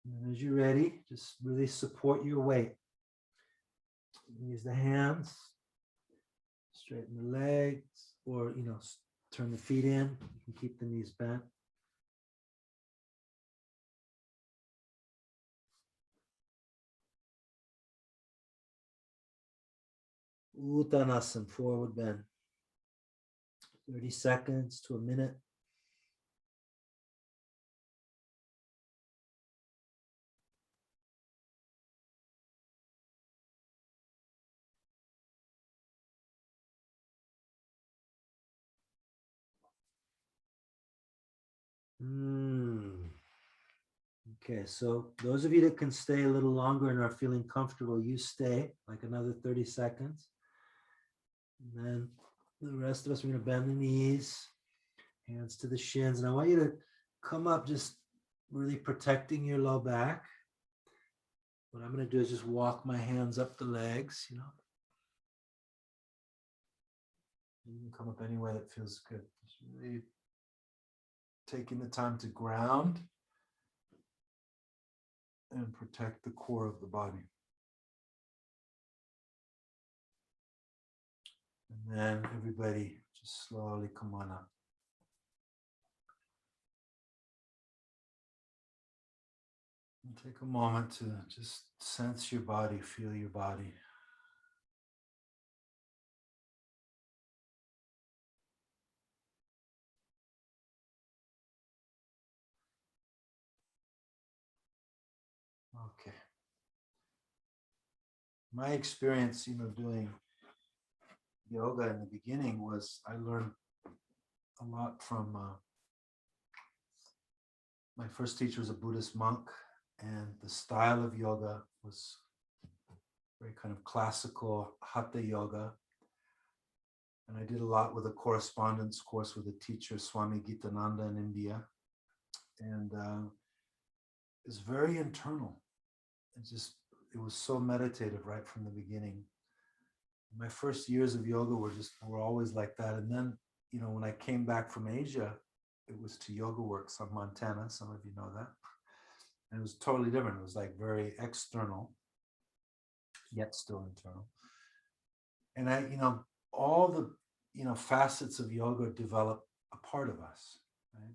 And as you're ready, just really support your weight. Use the hands, straighten the legs, or turn the feet in. You can keep the knees bent. Uttanasana, forward bend. 30 seconds to a minute. Okay, so those of you that can stay a little longer and are feeling comfortable, you stay like another 30 seconds. And then the rest of us are going to bend the knees, hands to the shins. And I want you to come up just really protecting your low back. What I'm going to do is just walk my hands up the legs, You can come up any way that feels good. Just really taking the time to ground and protect the core of the body. And then everybody just slowly come on up. And take a moment to just sense your body, feel your body. Okay. My experience, doing yoga in the beginning was I learned a lot from My first teacher was a Buddhist monk, and the style of yoga was very kind of classical hatha yoga. And I did a lot with a correspondence course with a teacher, Swami Gitananda in India. And it's very internal. It was so meditative right from the beginning. My first years of yoga were always like that. And then, when I came back from Asia, it was to Yoga Works on Montana. Some of you know that. And it was totally different. It was like very external, yet still internal. And all the, facets of yoga develop a part of us, right?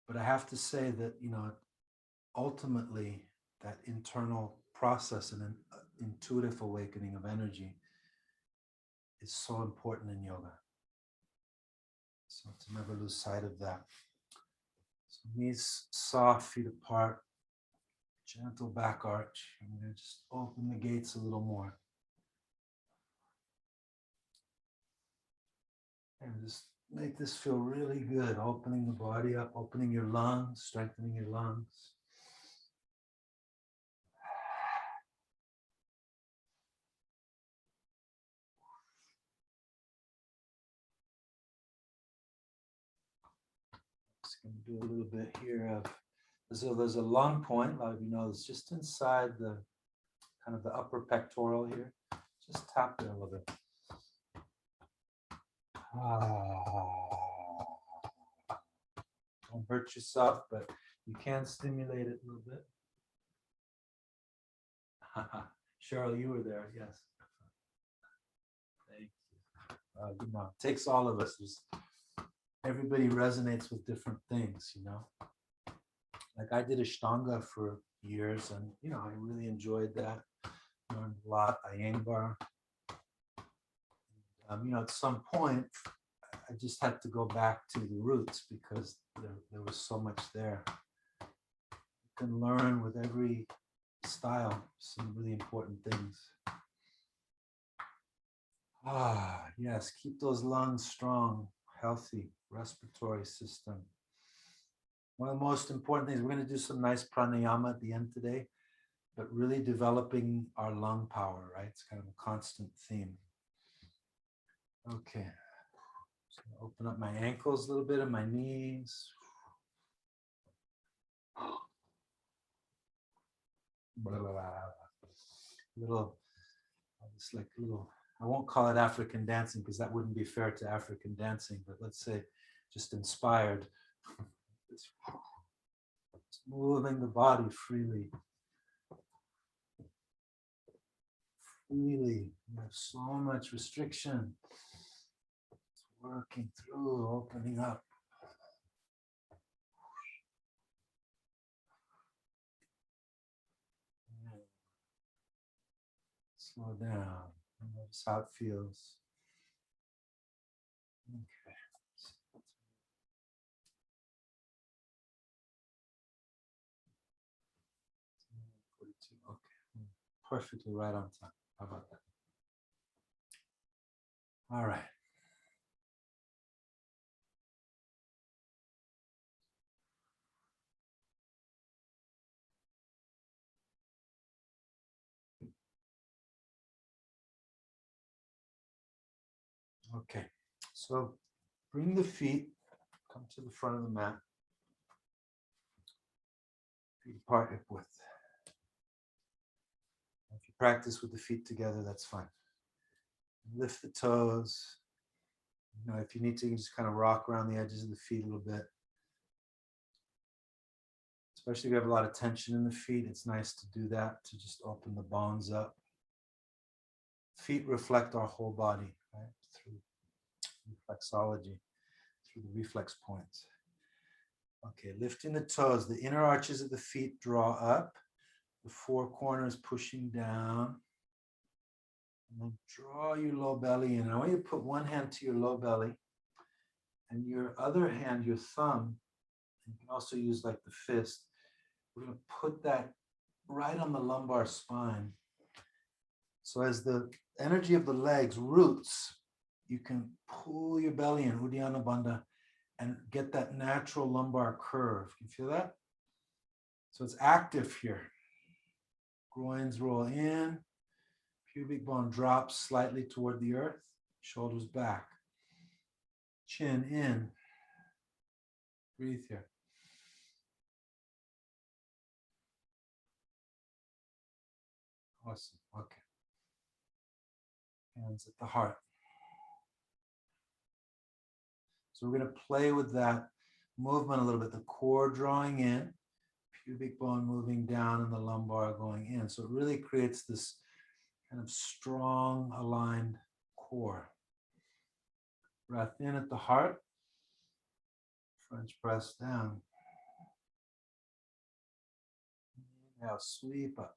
But I have to say that, ultimately that internal process and an intuitive awakening of energy is so important in yoga. So to never lose sight of that. So knees soft, feet apart, gentle back arch. I'm going to just open the gates a little more. And just make this feel really good, opening the body up, opening your lungs, strengthening your lungs. Just going to do a little bit here of, so there's a lung point, a lot of you know this, just inside the kind of the upper pectoral here. Just tap there a little bit. Don't hurt yourself, but you can stimulate it a little bit. Cheryl, you were there, yes. Thank you. It takes all of us. Everybody resonates with different things, Like I did Ashtanga for years, and I really enjoyed that. Learned a lot, Iyengar. At some point, I just had to go back to the roots because there was so much there. You can learn with every style some really important things. Yes, keep those lungs strong, healthy, respiratory system. One of the most important things, we're going to do some nice pranayama at the end today, but really developing our lung power, right? It's kind of a constant theme. Okay. So open up my ankles a little bit and my knees. Little, I won't call it African dancing because that wouldn't be fair to African dancing, but let's say just inspired. It's moving the body freely. Freely. You have so much restriction. It's working through, opening up. Slow down. Notice how it feels. Okay. 42. Okay. Perfectly right on time. How about that? All right. Okay. So bring the feet, come to the front of the mat. Feet apart, hip width. If you practice with the feet together, that's fine. Lift the toes. If you need to, you can just kind of rock around the edges of the feet a little bit. Especially if you have a lot of tension in the feet, it's nice to do that, to just open the bones up. Feet reflect our whole body, right? Through reflexology, through the reflex points. Okay, lifting the toes. The inner arches of the feet draw up. The four corners pushing down. And then draw your low belly in. I want you to put one hand to your low belly and your other hand, your thumb, you can also use like the fist. We're going to put that right on the lumbar spine. So as the energy of the legs roots, you can pull your belly in, Uddiyana Bandha, and get that natural lumbar curve. Can you feel that? So it's active here. Groins roll in, pubic bone drops slightly toward the earth, shoulders back, chin in. Breathe here. Awesome. Okay. Hands at the heart. So we're going to play with that movement a little bit. The core drawing in, pubic bone moving down, and the lumbar going in. So it really creates this kind of strong, aligned core. Breath in at the heart. French press down. Now sweep up.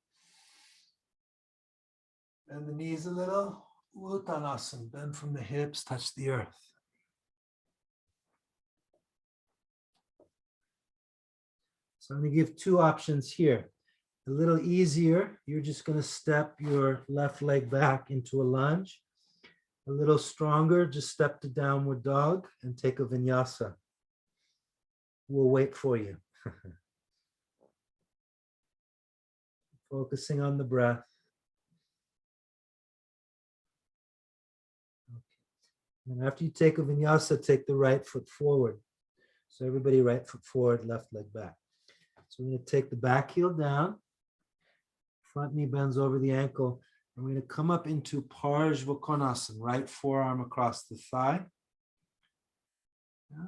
Bend the knees a little. Uttanasana. Bend from the hips, touch the earth. So I'm going to give two options here. A little easier, you're just going to step your left leg back into a lunge. A little stronger, just step to downward dog and take a vinyasa. We'll wait for you. Focusing on the breath. Okay. And after you take a vinyasa, take the right foot forward. So everybody right foot forward, left leg back. So we're going to take the back heel down. Front knee bends over the ankle. And we're going to come up into Parsva Konasana, right forearm across the thigh. Yeah.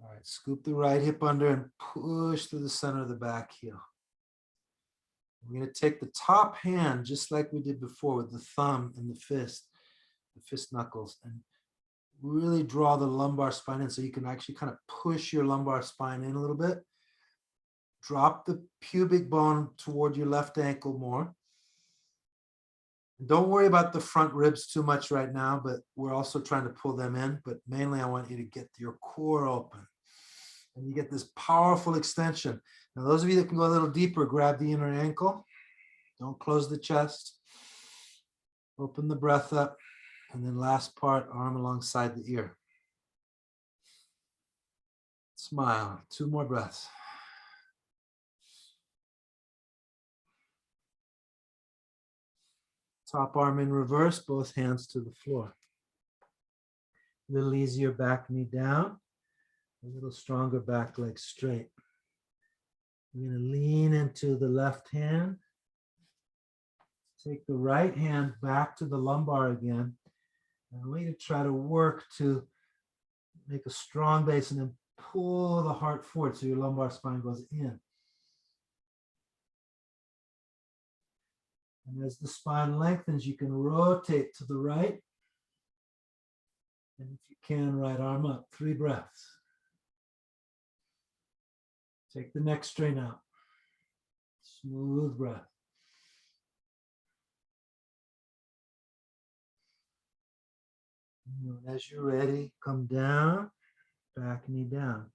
All right, scoop the right hip under and push to the center of the back heel. We're going to take the top hand, just like we did before with the thumb and the fist knuckles, and really draw the lumbar spine in so you can actually kind of push your lumbar spine in a little bit. Drop the pubic bone toward your left ankle more. Don't worry about the front ribs too much right now, but we're also trying to pull them in. But mainly I want you to get your core open. And you get this powerful extension. Now, those of you that can go a little deeper, grab the inner ankle. Don't close the chest. Open the breath up. And then last part, arm alongside the ear. Smile. 2 more breaths. Top arm in reverse, both hands to the floor. A little easier back knee down. A little stronger back leg straight. We're going to lean into the left hand. Take the right hand back to the lumbar again. And I want you to try to work to make a strong base and then pull the heart forward so your lumbar spine goes in. And as the spine lengthens, you can rotate to the right. And if you can, right arm up. 3 breaths. Take the neck strain out. Smooth breath. And as you're ready, come down, back knee down.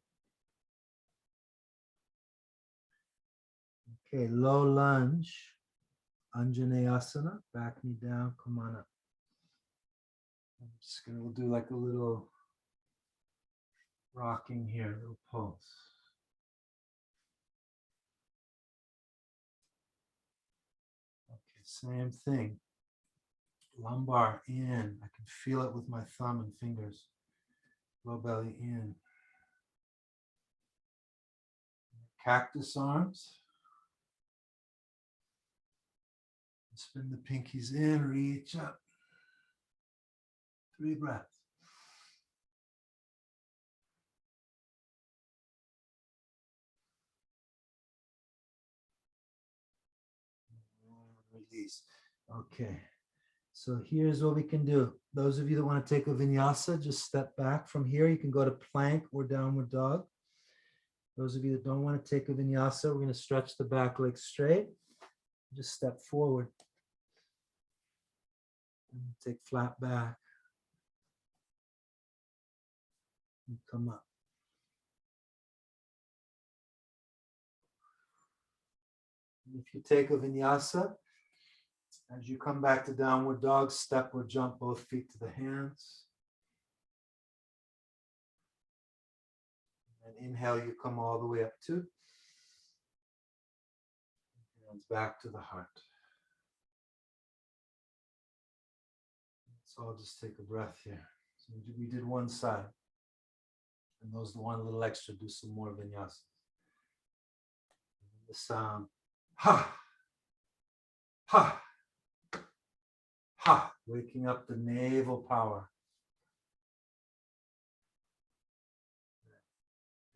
Okay, low lunge, Anjaneyasana, back knee down, come on up. I'm just gonna, we'll do like a little rocking here, a little pulse. Okay, same thing. Lumbar in, I can feel it with my thumb and fingers. Low belly in. Cactus arms. Spin the pinkies in, reach up. 3 breaths. Release. Okay. So here's what we can do. Those of you that want to take a vinyasa, just step back from here. You can go to plank or downward dog. Those of you that don't want to take a vinyasa, we're going to stretch the back leg straight. Just step forward. And take flat back. And come up. And if you take a vinyasa, as you come back to downward dog, step or jump both feet to the hands. inhale, you come all the way up to. Hands back to the heart. So I'll just take a breath here. So we did one side. And those one little extra, do some more vinyasa. The sound, ha, ha, ha, waking up the navel power.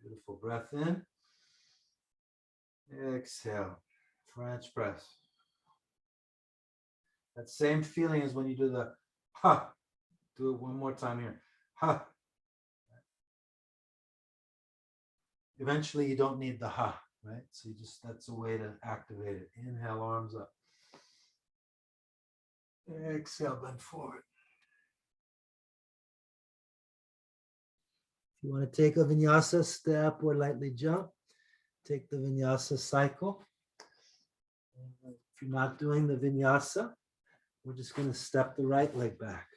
Beautiful breath in. Exhale, French press. That same feeling as when you do the ha. Do it one more time here. Ha. Eventually you don't need the ha, right? So you just, that's a way to activate it. Inhale, arms up. Exhale, bend forward. If you want to take a vinyasa step or lightly jump, take the vinyasa cycle. If you're not doing the vinyasa, we're just going to step the right leg back.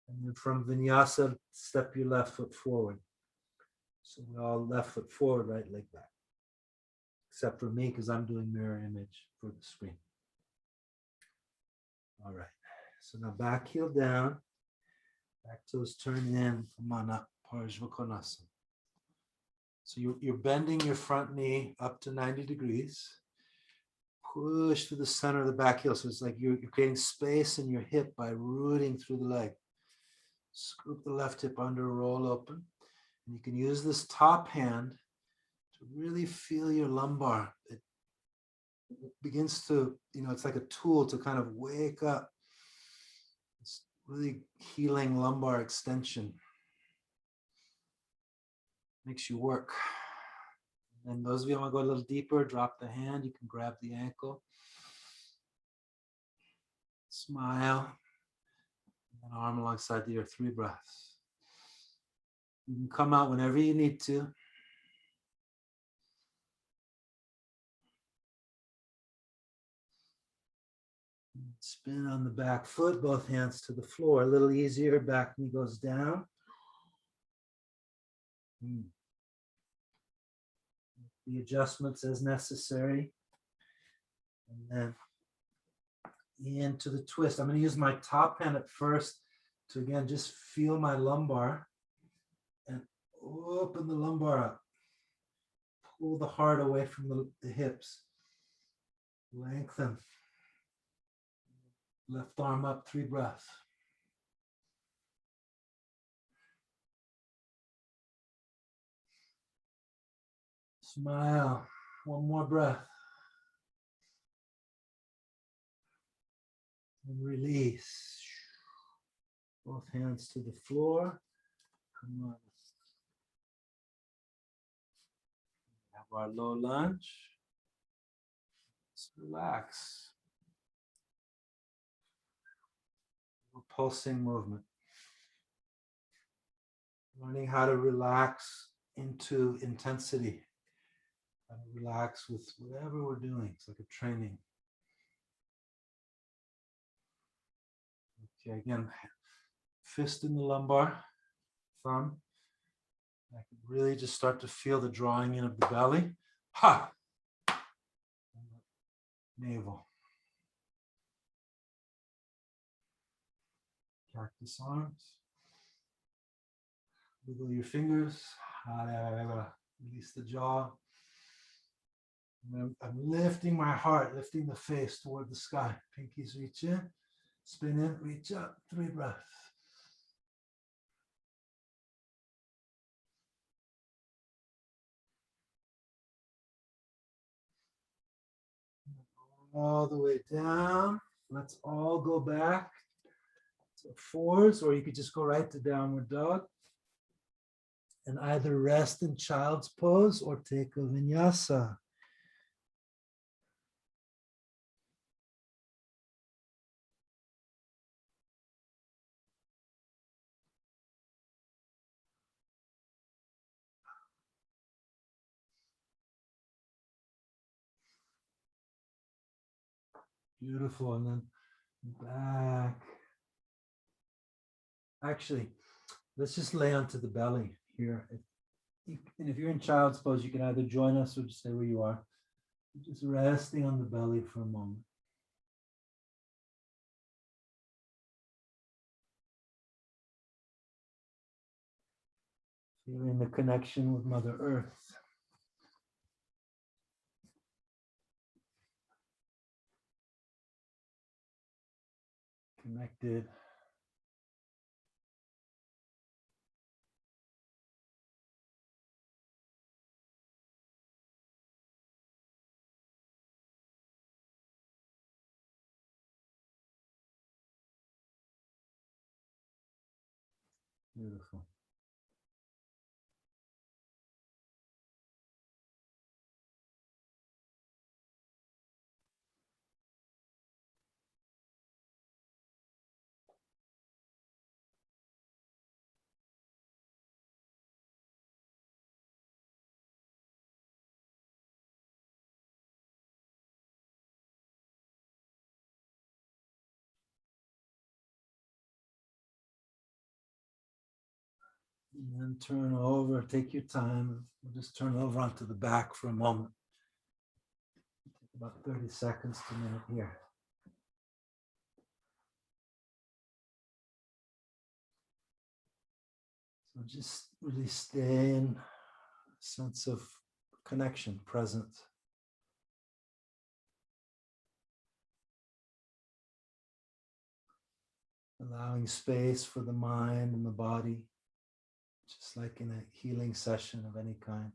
And then from vinyasa, step your left foot forward. So we're all left foot forward, right leg back. Except for me, because I'm doing mirror image for the screen. All right. So now back heel down. Back toes turn in. Come on up. Parshva Konasana. So you're bending your front knee up to 90 degrees. Push to the center of the back heel. So it's like you're creating space in your hip by rooting through the leg. Scoop the left hip under, roll open. And you can use this top hand to really feel your lumbar. It begins to, it's like a tool to kind of wake up. It's really healing lumbar extension. Makes you work. And those of you who want to go a little deeper, drop the hand. You can grab the ankle. Smile. And arm alongside the earth. 3 breaths. You can come out whenever you need to. Spin on the back foot, both hands to the floor. A little easier, back knee goes down. The adjustments as necessary. And then into the twist. I'm going to use my top hand at first to, again, just feel my lumbar and open the lumbar up. Pull the heart away from the hips. Lengthen. Left arm up, 3 breaths. Smile. 1 more breath. And release. Both hands to the floor. Come on. Have our low lunge. Just relax. Pulsing movement. Learning how to relax into intensity. How to relax with whatever we're doing. It's like a training. Okay, again, fist in the lumbar, thumb. I can really just start to feel the drawing in of the belly. Ha! Navel. Cactus arms. Wiggle your fingers. Release the jaw. I'm lifting my heart, lifting the face toward the sky. Pinkies reach in. Spin in, reach up. 3 breaths. All the way down. Let's all go back to 4s, or you could just go right to downward dog. And either rest in child's pose or take a vinyasa. Beautiful. And then back. Actually, let's just lay onto the belly here. And if you're in child's pose, you can either join us or just stay where you are. Just resting on the belly for a moment. Feeling the connection with Mother Earth. Connected. Beautiful. And then turn over, take your time. We'll just turn over onto the back for a moment. About 30 seconds to a minute here. So just really stay in a sense of connection, present. Allowing space for the mind and the body, just like in a healing session of any kind.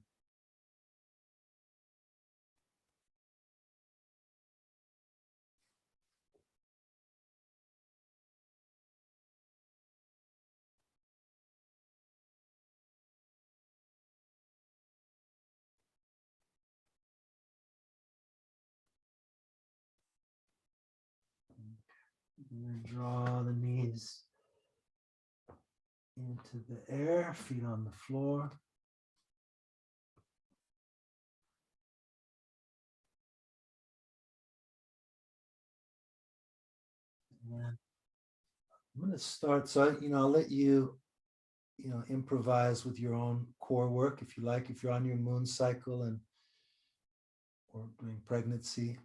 And then draw the knees into the air, feet on the floor. And I'm going to start. So, I'll let you, improvise with your own core work if you like, if you're on your moon cycle and or doing pregnancy.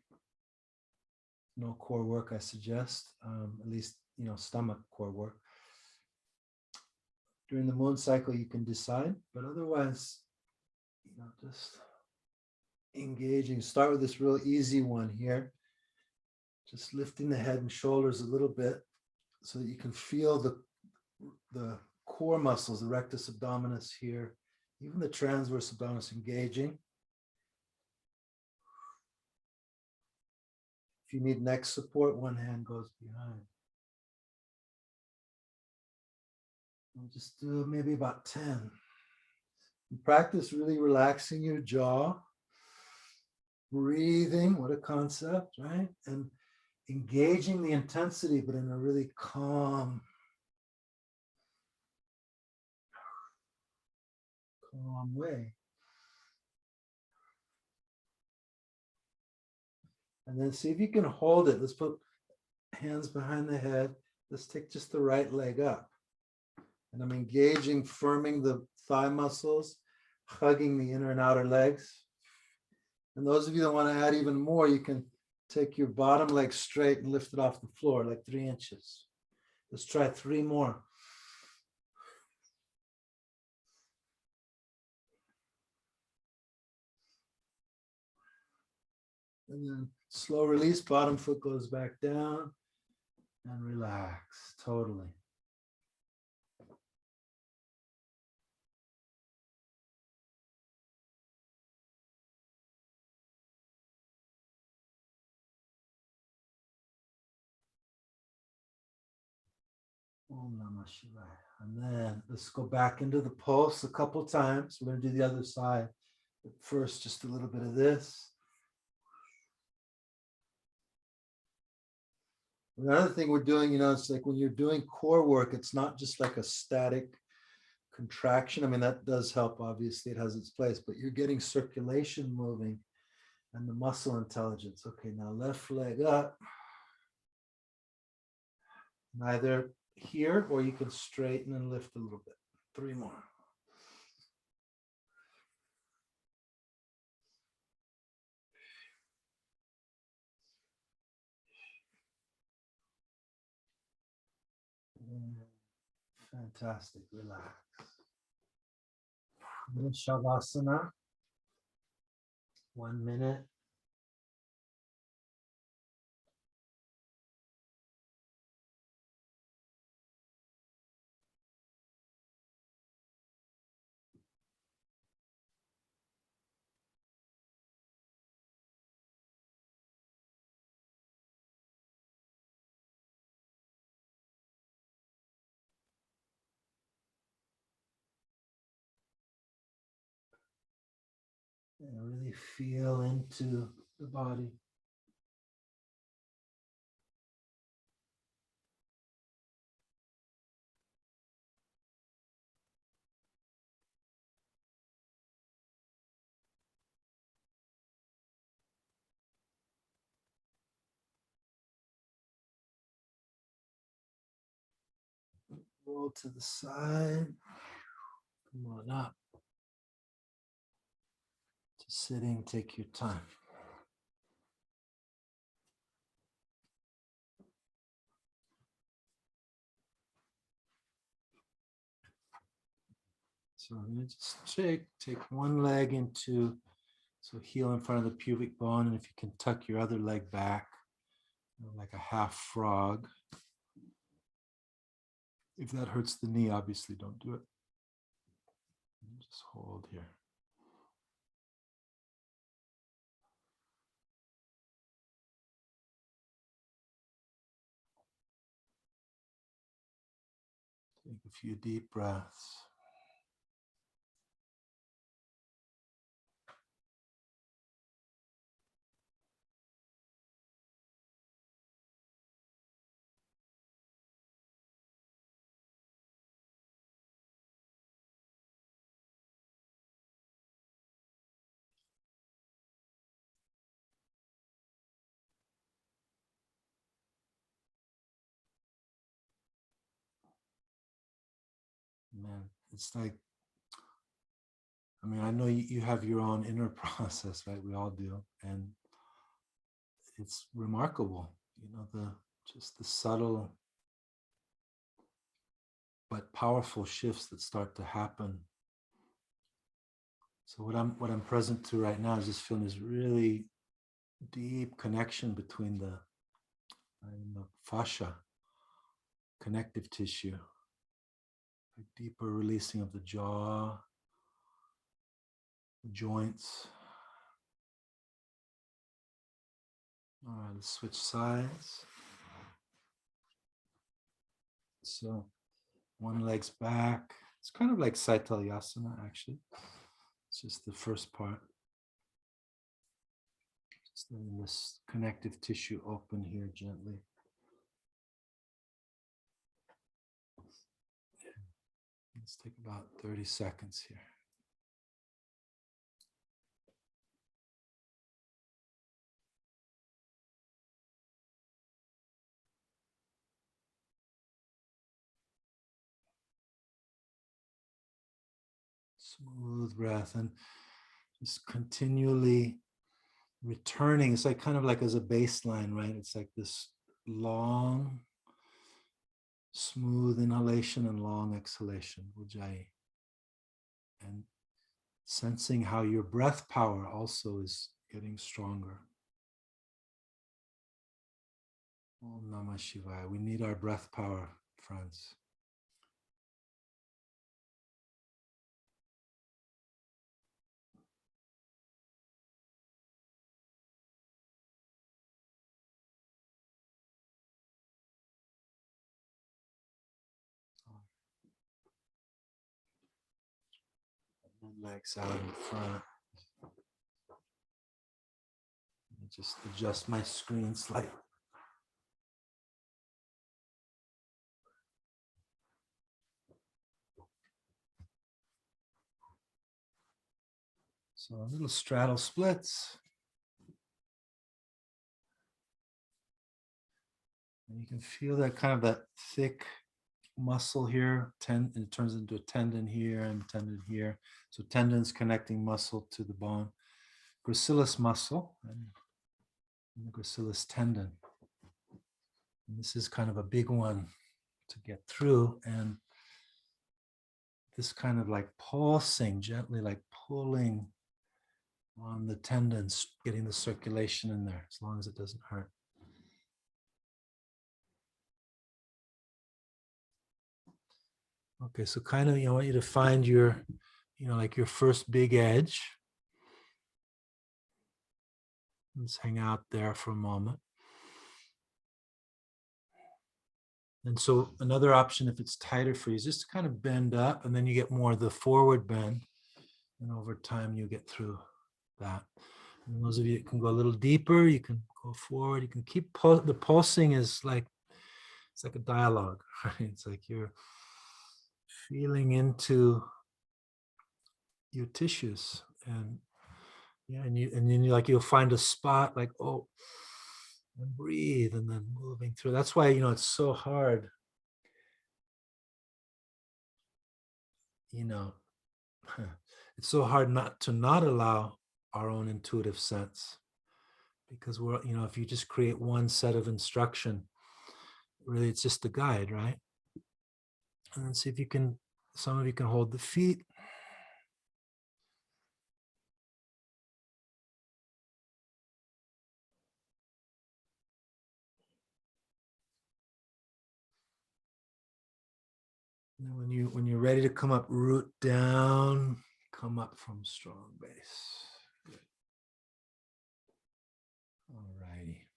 No core work, I suggest, at least, stomach core work. During the moon cycle, you can decide, but otherwise, just engaging. Start with this real easy one here. Just lifting the head and shoulders a little bit so that you can feel the core muscles, the rectus abdominis here, even the transverse abdominis engaging. If you need neck support, one hand goes behind. We'll just do maybe about 10. Practice really relaxing your jaw, breathing, what a concept, right? And engaging the intensity, but in a really calm way. And then see if you can hold it. Let's put hands behind the head. Let's take just the right leg up. And I'm engaging, firming the thigh muscles, hugging the inner and outer legs. And those of you that want to add even more, you can take your bottom leg straight and lift it off the floor like 3 inches. Let's try 3 more. And then slow release, bottom foot goes back down and relax totally. Om Namah Shivaya. And then let's go back into the pulse a couple times. We're going to do the other side. But first, just a little bit of this. Another thing we're doing, it's like when you're doing core work, it's not just like a static contraction. I mean, that does help, obviously, it has its place, but you're getting circulation moving and the muscle intelligence. Okay, now left leg up. Either here, or you can straighten and lift a little bit. 3 more. Fantastic. Relax. Shavasana. 1 minute. And really feel into the body. Roll to the side. Come on up. To sitting, take your time. So I'm going to just take one leg into, so heel in front of the pubic bone, and if you can tuck your other leg back, like a half frog. If that hurts the knee, obviously don't do it. Just hold here. Take a few deep breaths. Man, it's like, I mean, I know you have your own inner process, right? We all do. And it's remarkable, just the subtle but powerful shifts that start to happen. So what I'm present to right now is just feeling this really deep connection between the fascia, connective tissue, a deeper releasing of the jaw, the joints. All right, let's switch sides. So one leg's back. It's kind of like Saitalyasana, actually. It's just the first part. Just letting this connective tissue open here gently. Let's take about 30 seconds here. Smooth breath and just continually returning. It's like kind of like as a baseline, right? It's like this long, smooth inhalation and long exhalation, Ujjayi. And sensing how your breath power also is getting stronger. Om Namah Shivaya. We need our breath power, friends. Legs out in front. Just adjust my screen slightly. So a little straddle splits. And you can feel that kind of that thick muscle here, and it turns into a tendon here and tendon here. So tendons connecting muscle to the bone. Gracilis muscle and the gracilis tendon. And this is kind of a big one to get through. And this kind of like pulsing, gently like pulling on the tendons, getting the circulation in there, as long as it doesn't hurt. Okay, so kind of, I want you to find your, like your first big edge. Let's hang out there for a moment. And so another option, if it's tighter for you, is just to kind of bend up, and then you get more of the forward bend. And over time, you get through that. And those of you that can go a little deeper, you can go forward. You can keep the pulsing is like, it's like a dialogue, right? It's like you're feeling into your tissues, and yeah, and then you like, you'll find a spot like, oh, and breathe, and then moving through. That's why, it's so hard, it's so hard not allow our own intuitive sense, because we're, if you just create one set of instruction, really it's just a guide, right? And then see if you can, some of you can hold the feet. And when you're ready to come up, root down, come up from strong base. Good. All righty.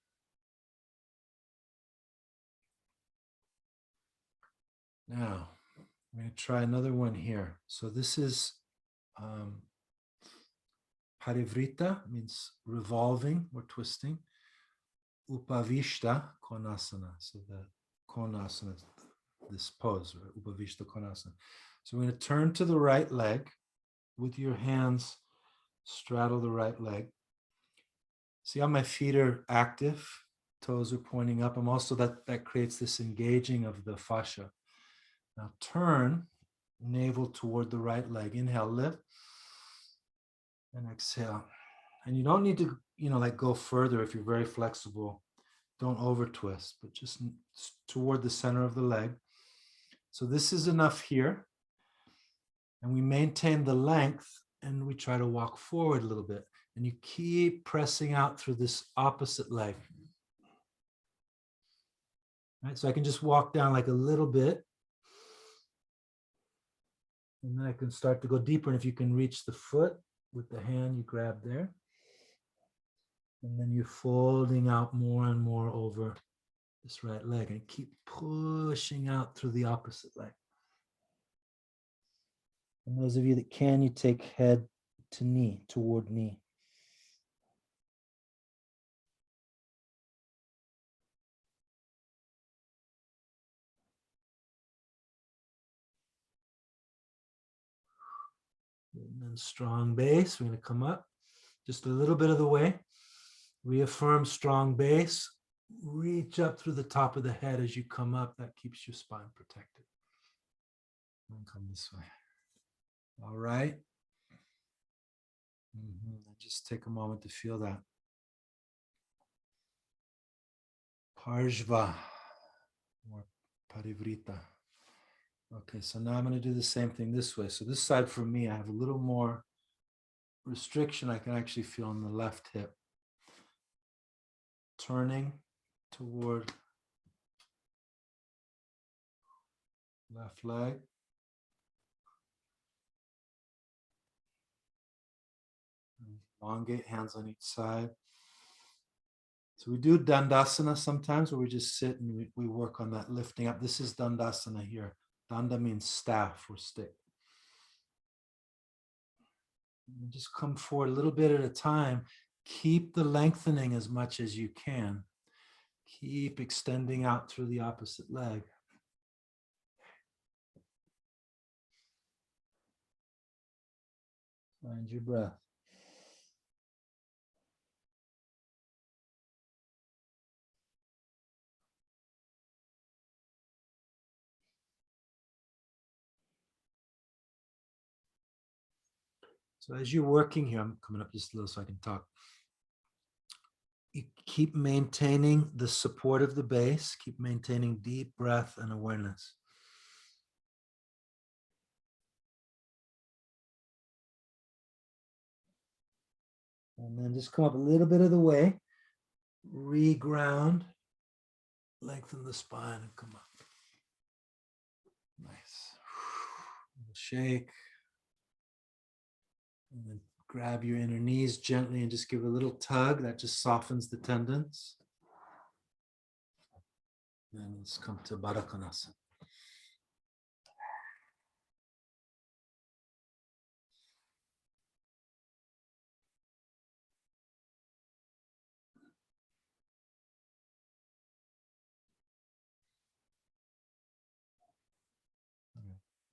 Now, I'm going to try another one here. So this is Parivrita, means revolving or twisting. Upavishta Konasana. So the Konasana, this pose, right? Upavishta Konasana. So we're going to turn to the right leg with your hands, straddle the right leg. See how my feet are active? Toes are pointing up. I'm also, that creates this engaging of the fascia. Now turn, navel toward the right leg. Inhale, lift, and exhale. And you don't need to, like go further if you're very flexible. Don't over twist, but just toward the center of the leg. So this is enough here. And we maintain the length, and we try to walk forward a little bit. And you keep pressing out through this opposite leg. Right, so I can just walk down like a little bit. And then I can start to go deeper. And if you can reach the foot with the hand, you grab there. And then you're folding out more and more over this right leg, and keep pushing out through the opposite leg. And those of you that can, you take head to knee, toward knee. And then strong base, we're going to come up just a little bit of the way. Reaffirm strong base. Reach up through the top of the head as you come up. That keeps your spine protected. And come this way. All right. Just take a moment to feel that. Parshva or Parivrita. Okay, so now I'm going to do the same thing this way. So this side for me, I have a little more restriction. I can actually feel on the left hip. Turning toward left leg. Elongate, hands on each side. So we do Dandasana sometimes, where we just sit and we work on that lifting up. This is Dandasana here. Danda means staff or stick. And just come forward a little bit at a time. Keep the lengthening as much as you can. Keep extending out through the opposite leg. Find your breath. So as you're working here, I'm coming up just a little so I can talk. You keep maintaining the support of the base, keep maintaining deep breath and awareness. And then just come up a little bit of the way, reground, lengthen the spine and come up. Nice. Shake. And then grab your inner knees gently and just give a little tug that just softens the tendons. And let's come to Baddha Konasana.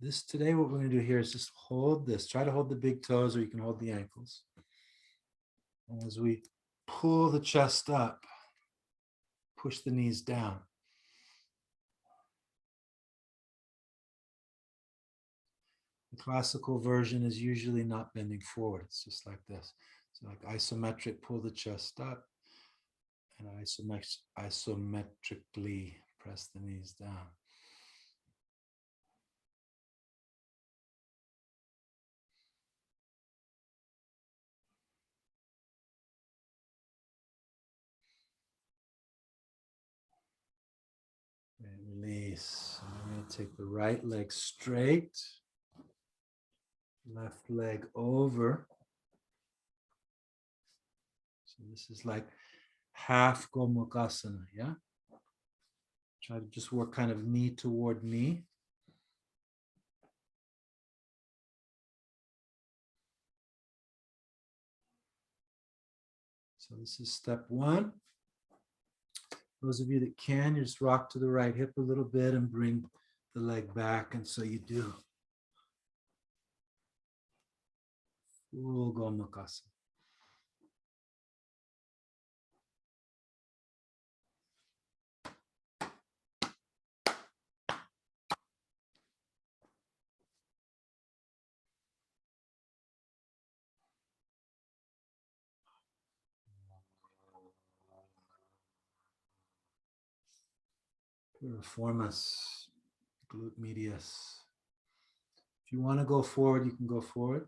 This today, what we're going to do here is just hold this. Try to hold the big toes, or you can hold the ankles. And as we pull the chest up, push the knees down. The classical version is usually not bending forward. It's just like this. So like isometric, pull the chest up, and isometrically press the knees down. And release. And I'm going to take the right leg straight, left leg over. So this is like half Gomukhasana, yeah? Try to just work kind of knee toward knee. So this is step one. Those of you that can, you just rock to the right hip a little bit and bring the leg back. And so you do full Gomukhasana. Piriformis, glute medius. If you want to go forward, you can go forward.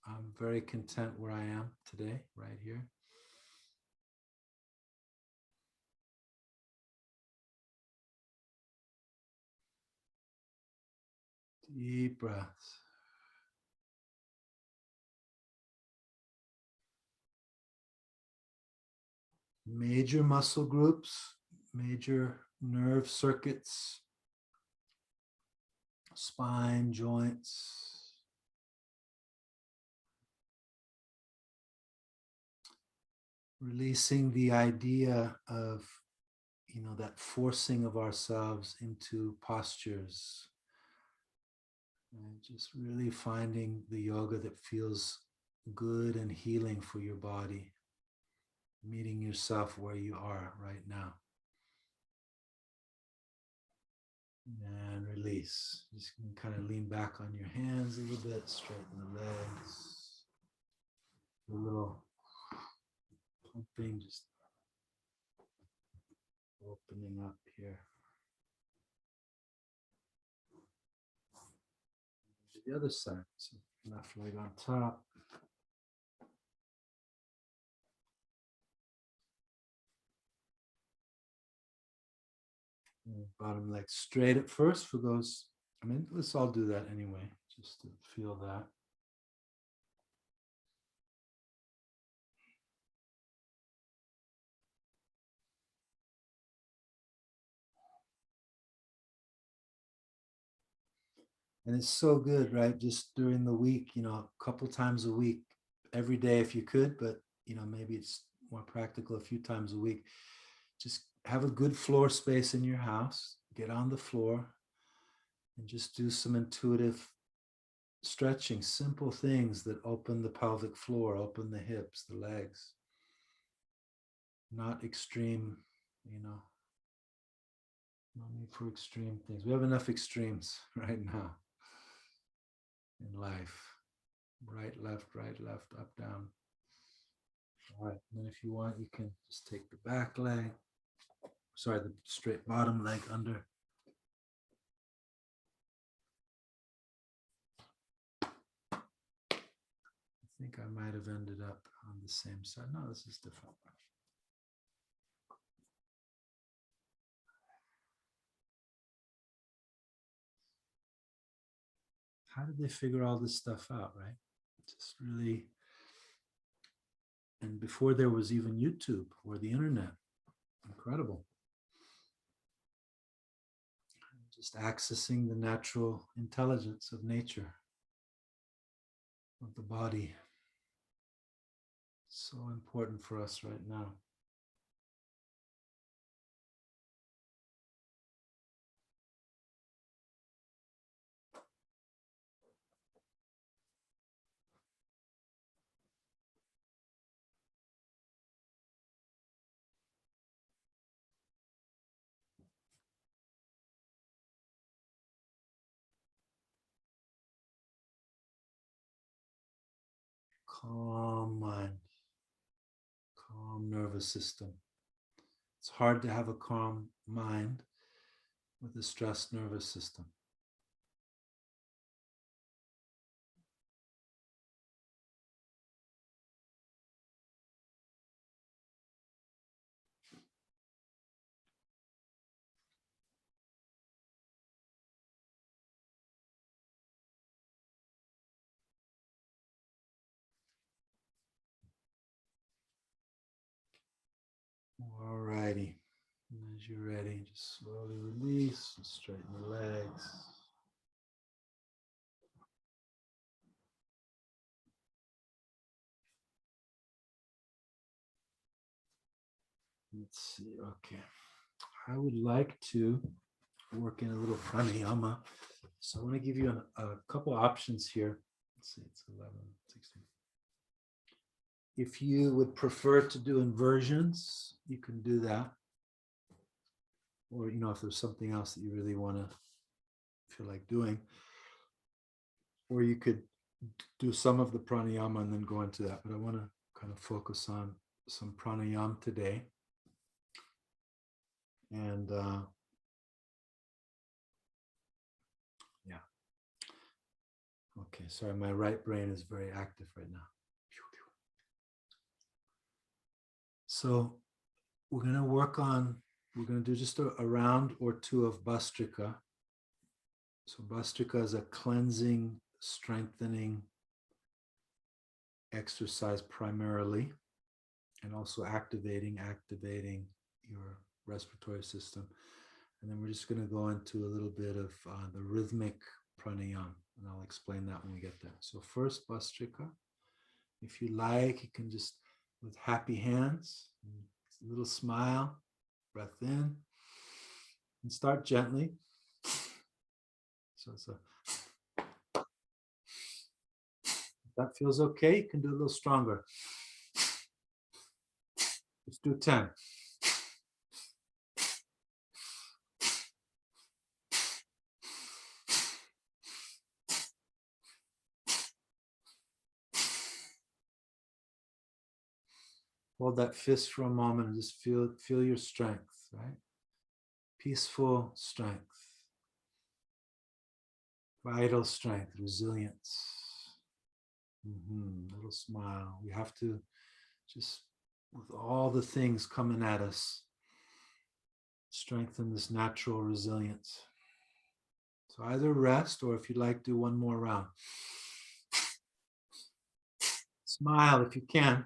I'm very content where I am today, right here. Deep breaths. Major muscle groups, major nerve circuits, spine, joints. Releasing the idea of, that forcing of ourselves into postures. And just really finding the yoga that feels good and healing for your body. Meeting yourself where you are right now. And release. Just kind of lean back on your hands a little bit, straighten the legs. A little pumping, just opening up here. The other side. So left leg on top. Bottom leg straight at first for those. Let's all do that anyway, just to feel that. And it's so good, right? Just during the week, a couple times a week, every day if you could, but maybe it's more practical a few times a week. Just have a good floor space in your house, get on the floor and just do some intuitive stretching, simple things that open the pelvic floor, open the hips, the legs. Not extreme, no need for extreme things. We have enough extremes right now in life. right, left, up, down. All right, and then if you want, you can just take the back leg, sorry, the straight bottom leg under. I think I might have ended up on the same side. No, this is different. How did they figure all this stuff out, right? Just really, and before there was even YouTube or the internet, incredible. Just accessing the natural intelligence of nature, of the body. So important for us right now. Calm mind, calm nervous system. It's hard to have a calm mind with a stressed nervous system. All righty. As you're ready, just slowly release and straighten the legs. Let's see. Okay. I would like to work in a little pranayama. So I want to give you a couple options here. Let's see, it's 11, 16. If you would prefer to do inversions, you can do that. Or, if there's something else that you really want to feel like doing. Or you could do some of the pranayama and then go into that. But I want to kind of focus on some pranayama today. And yeah. Okay, sorry, my right brain is very active right now. So we're going to do just a round or two of Bhastrika. So Bhastrika is a cleansing, strengthening exercise primarily, and also activating your respiratory system. And then we're just going to go into a little bit of the rhythmic pranayama, and I'll explain that when we get there. So first, Bhastrika. If you like, you can just, with happy hands, a little smile, breath in, and start gently. So if that feels okay, you can do a little stronger. Let's do 10. Hold that fist for a moment and just feel your strength, right? Peaceful strength, vital strength, resilience. Little smile. We have to just, with all the things coming at us, strengthen this natural resilience. So either rest, or if you'd like, do one more round. Smile if you can.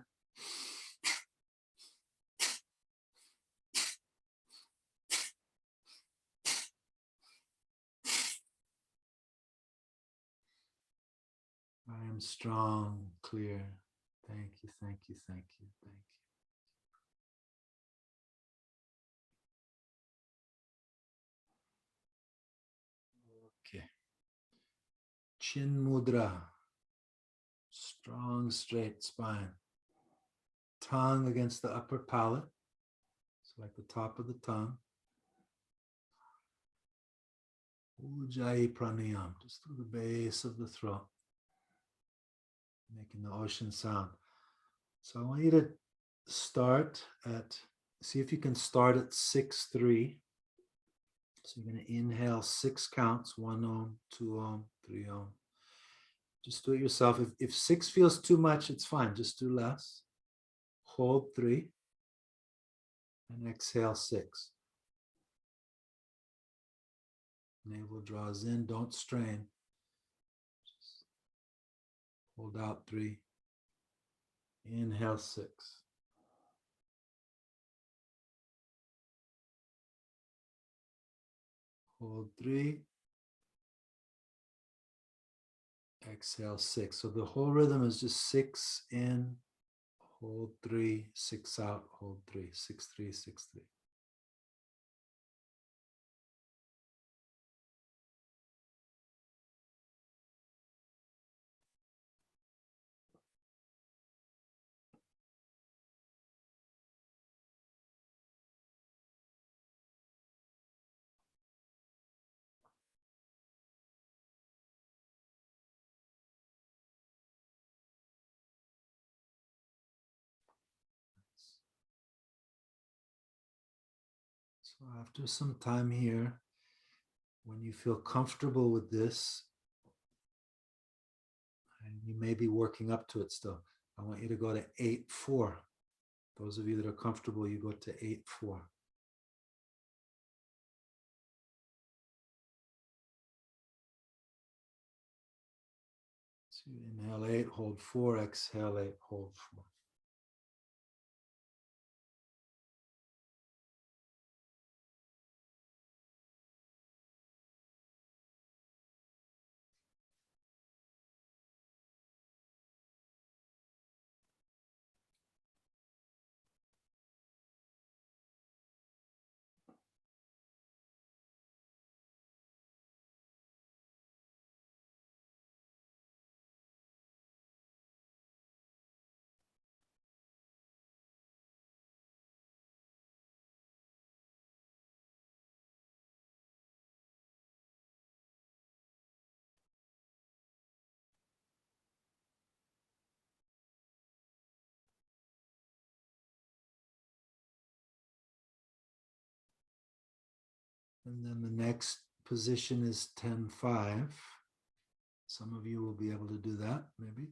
I am strong, clear. Thank you, thank you, thank you, thank you. Okay. Chin Mudra. Strong, straight spine. Tongue against the upper palate. So like the top of the tongue. Ujjayi Pranayama, just through the base of the throat. making the ocean sound. So I want you to start at, see if you can start at 6-3. So you're going to inhale 6 counts, 1 Om, 2 Om, 3 Om. Just do it yourself. If 6 feels too much, it's fine. Just do less. Hold 3 and exhale 6. Navel draws in, don't strain. Just hold out 3. Inhale 6. Hold 3. Exhale 6. So the whole rhythm is just 6 in, hold 3, 6 out, hold 3, 6, 3, 6, 3. So after some time here, when you feel comfortable with this, and you may be working up to it still, I want you to go to 8-4. Those of you that are comfortable, you go to 8-4. So you inhale 8, hold 4, exhale 8, hold 4. And then the next position is 10-5. Some of you will be able to do that, maybe.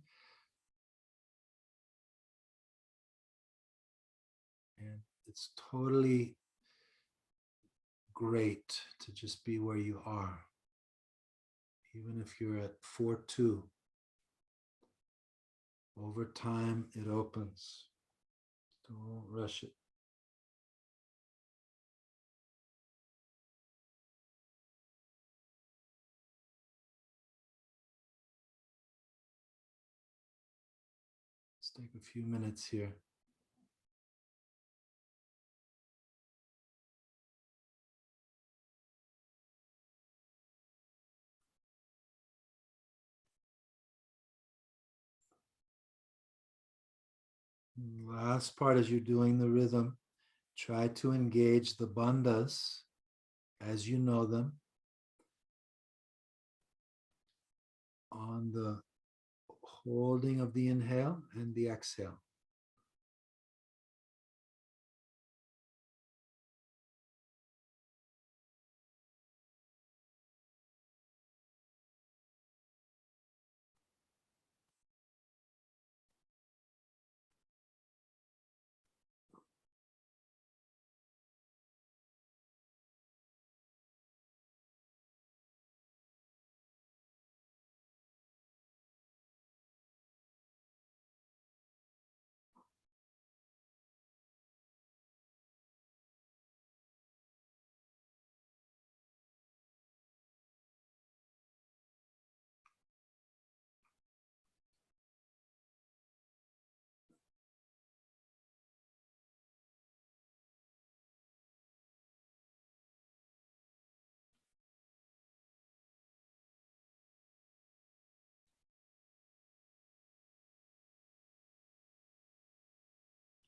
And it's totally great to just be where you are. Even if you're at 4-2, over time it opens. Don't rush it. Let's take a few minutes here. Last part, as you're doing the rhythm, try to engage the bandhas as you know them on the holding of the inhale and the exhale.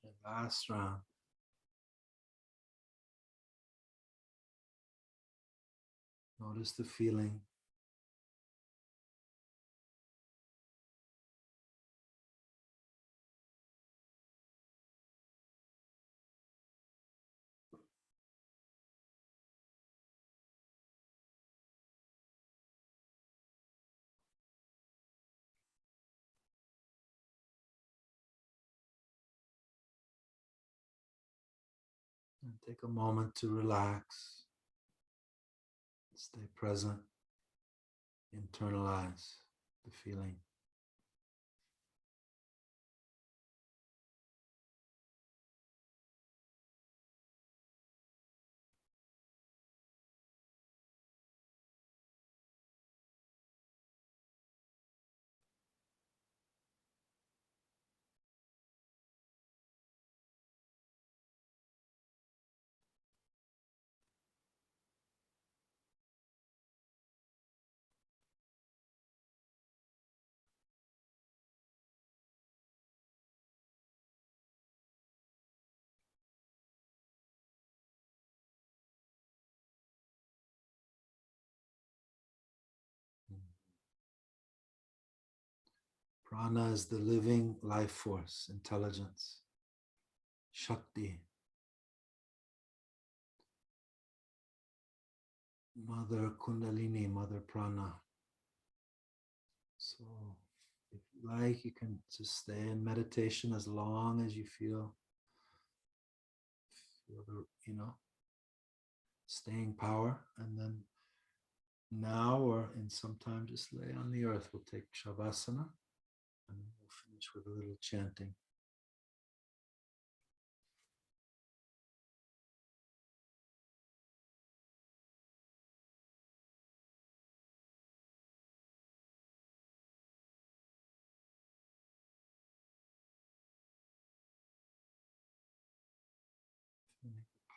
And last round. Notice the feeling. And take a moment to relax, stay present, internalize the feeling. Prana is the living life force, intelligence, Shakti, Mother Kundalini, Mother Prana. So, if you like, you can just stay in meditation as long as you feel the, staying power. And then now or in some time, just lay on the earth. We'll take Shavasana and we'll finish with a little chanting.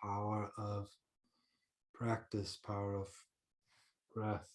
Power of practice, power of breath.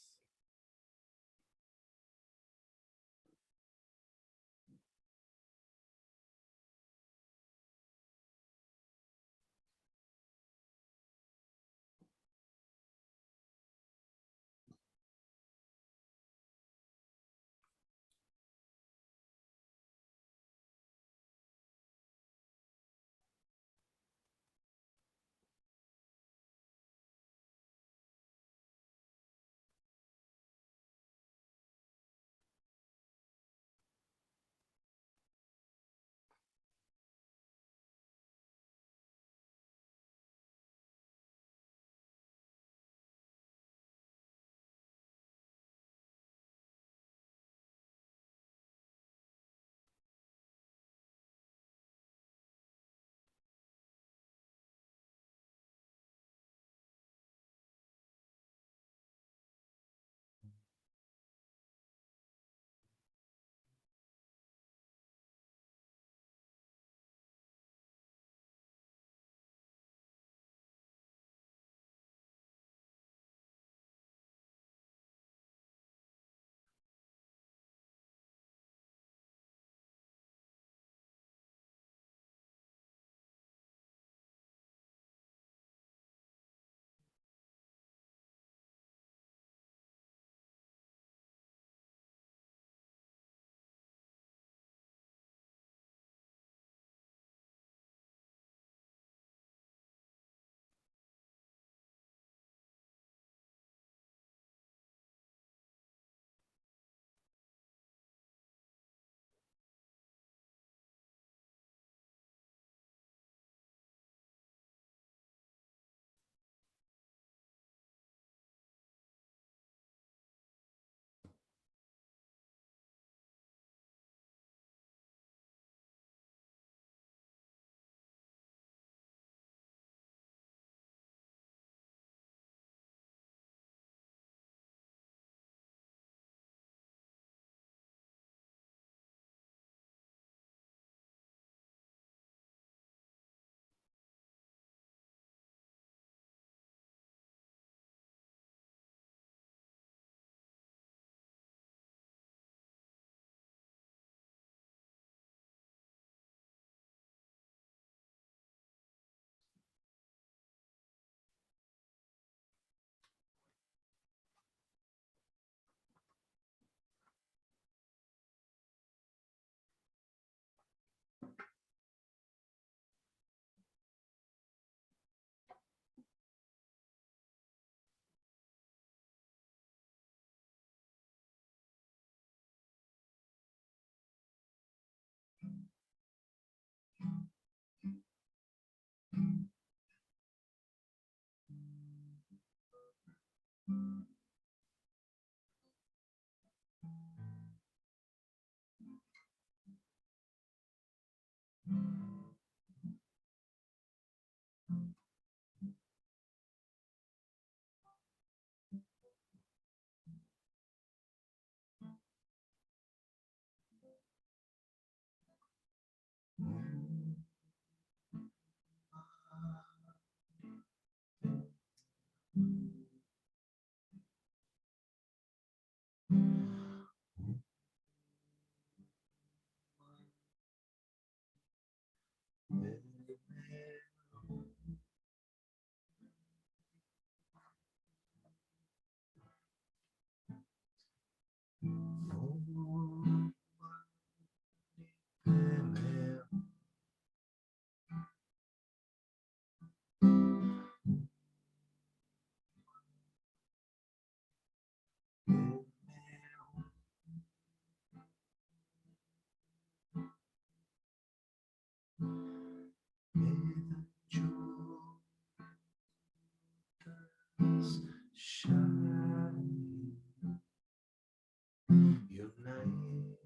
Unite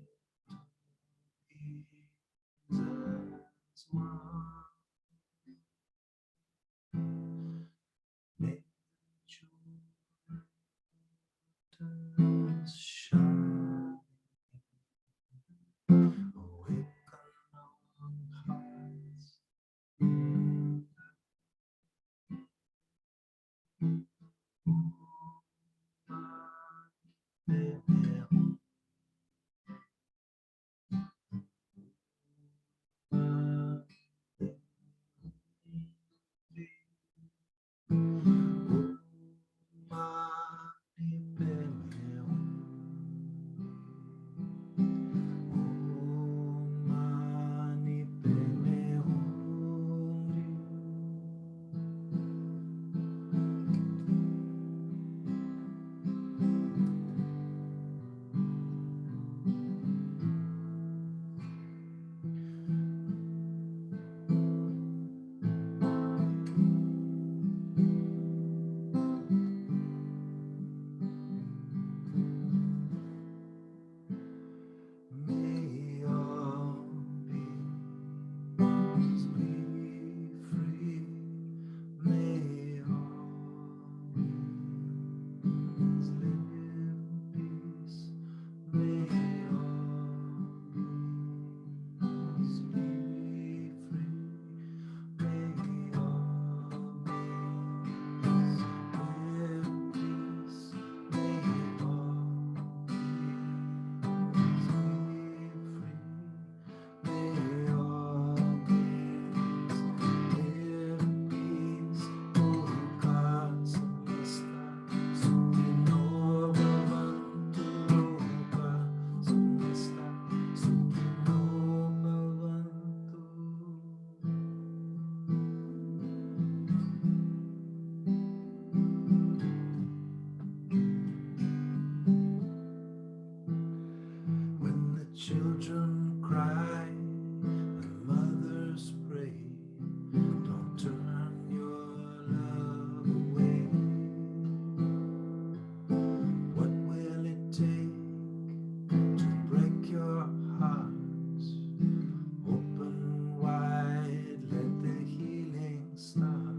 as one. Make Jupiter's shine. Awaken our hearts. May all beings be free. May all beings live in peace. May all beings be free. May all beings live in peace. May all beings be free. May all beings live in peace. Oh God, Samasta, Sukhino Bhavantu. Oh God, Samasta, Sukhino Bhavantu. When the children cry and mothers pray, don't turn your love away. What will it take to break your hearts? Open wide, let the healing start.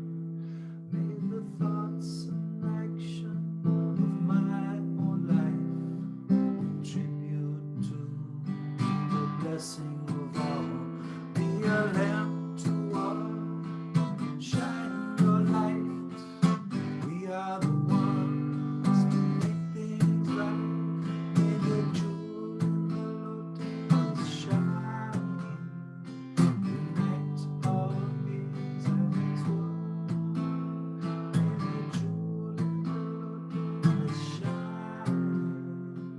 May the thoughts and action of my own life contribute to the blessing of all. Be a lamp to all, shine your light. We are the ones to make things right. May the jewel in the lotus shine. Unite all beings as one. May the jewel in the lotus shine.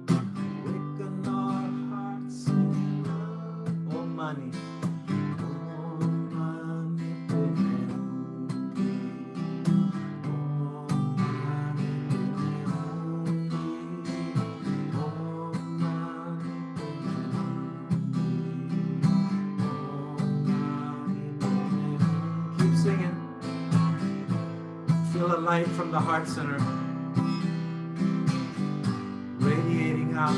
Awaken our hearts in love. Oh, money. Oh, money, baby. Oh, money, baby. Oh, money, baby. Keep singing. Feel a light from the heart center radiating out,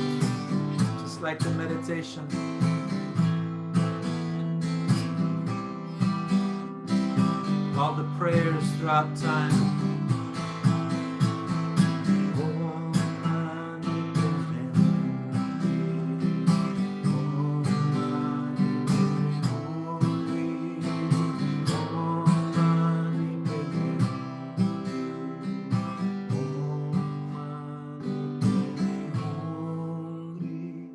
just like the meditation. All the prayers throughout time. Oh, money, baby. Oh, money, baby. Oh, money, baby. Oh, money, baby.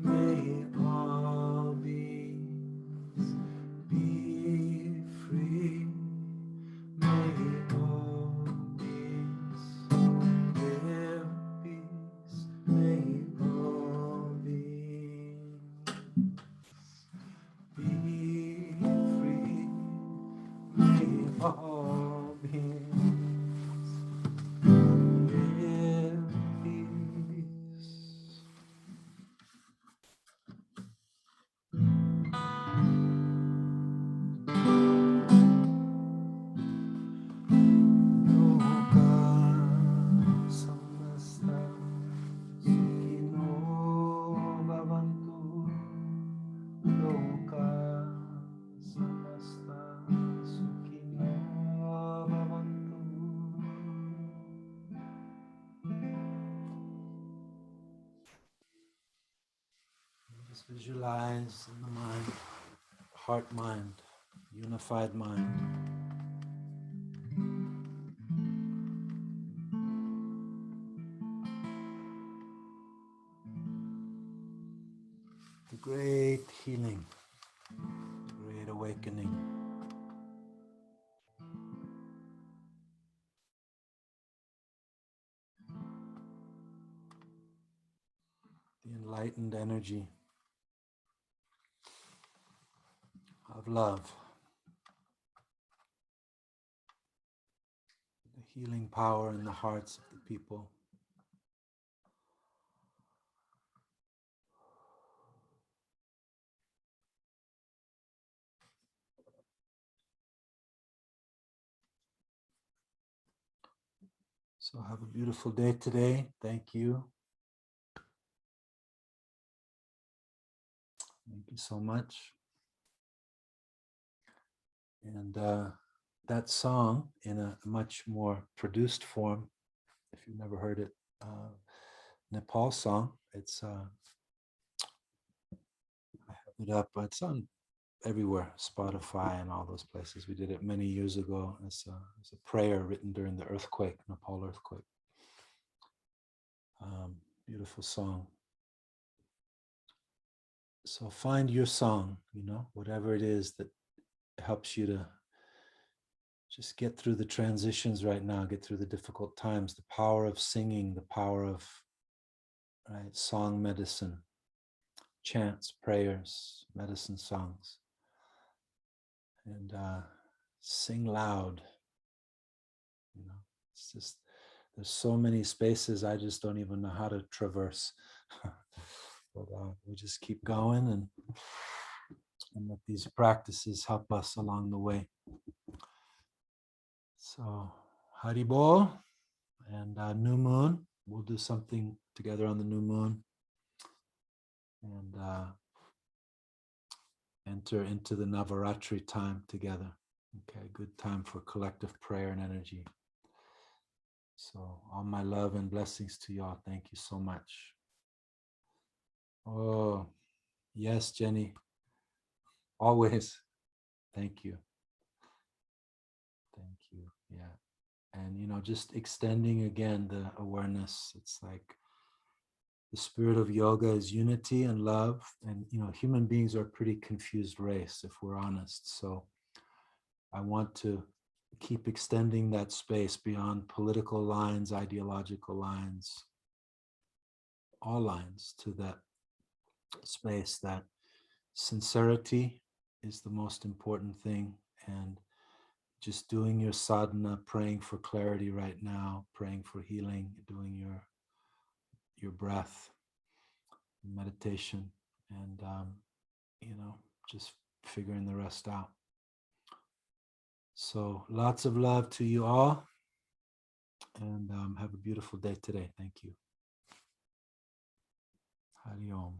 May all beings be free. May all Visualize in the mind, heart mind, unified mind. The great healing, the great awakening. The enlightened energy of love. The healing power in the hearts of the people. So have a beautiful day today. Thank you. Thank you so much. And that song in a much more produced form, if you've never heard it, Nepal song, it's I have it up, it's on everywhere, Spotify and all those places. We did it many years ago as a prayer written during the earthquake, Nepal earthquake. Beautiful song. So find your song, whatever it is that helps you to just get through the transitions right now, get through the difficult times, the power of singing, the power of song medicine, chants, prayers, medicine songs. And sing loud. It's just, there's so many spaces I just don't even know how to traverse. But we just keep going and let these practices help us along the way. So, Haribol and new moon. We'll do something together on the new moon and enter into the Navaratri time together. Okay, good time for collective prayer and energy. So all my love and blessings to y'all. Thank you so much. Oh, yes, Jenny. Always. Thank you. Thank you. Yeah. And, just extending again the awareness. It's like the spirit of yoga is unity and love. And, human beings are a pretty confused race, if we're honest. So I want to keep extending that space beyond political lines, ideological lines, all lines, to that space that sincerity is the most important thing. And just doing your sadhana, praying for clarity right now, praying for healing, doing your breath, meditation, and just figuring the rest out. So lots of love to you all, and have a beautiful day today. Thank you. Hari Om.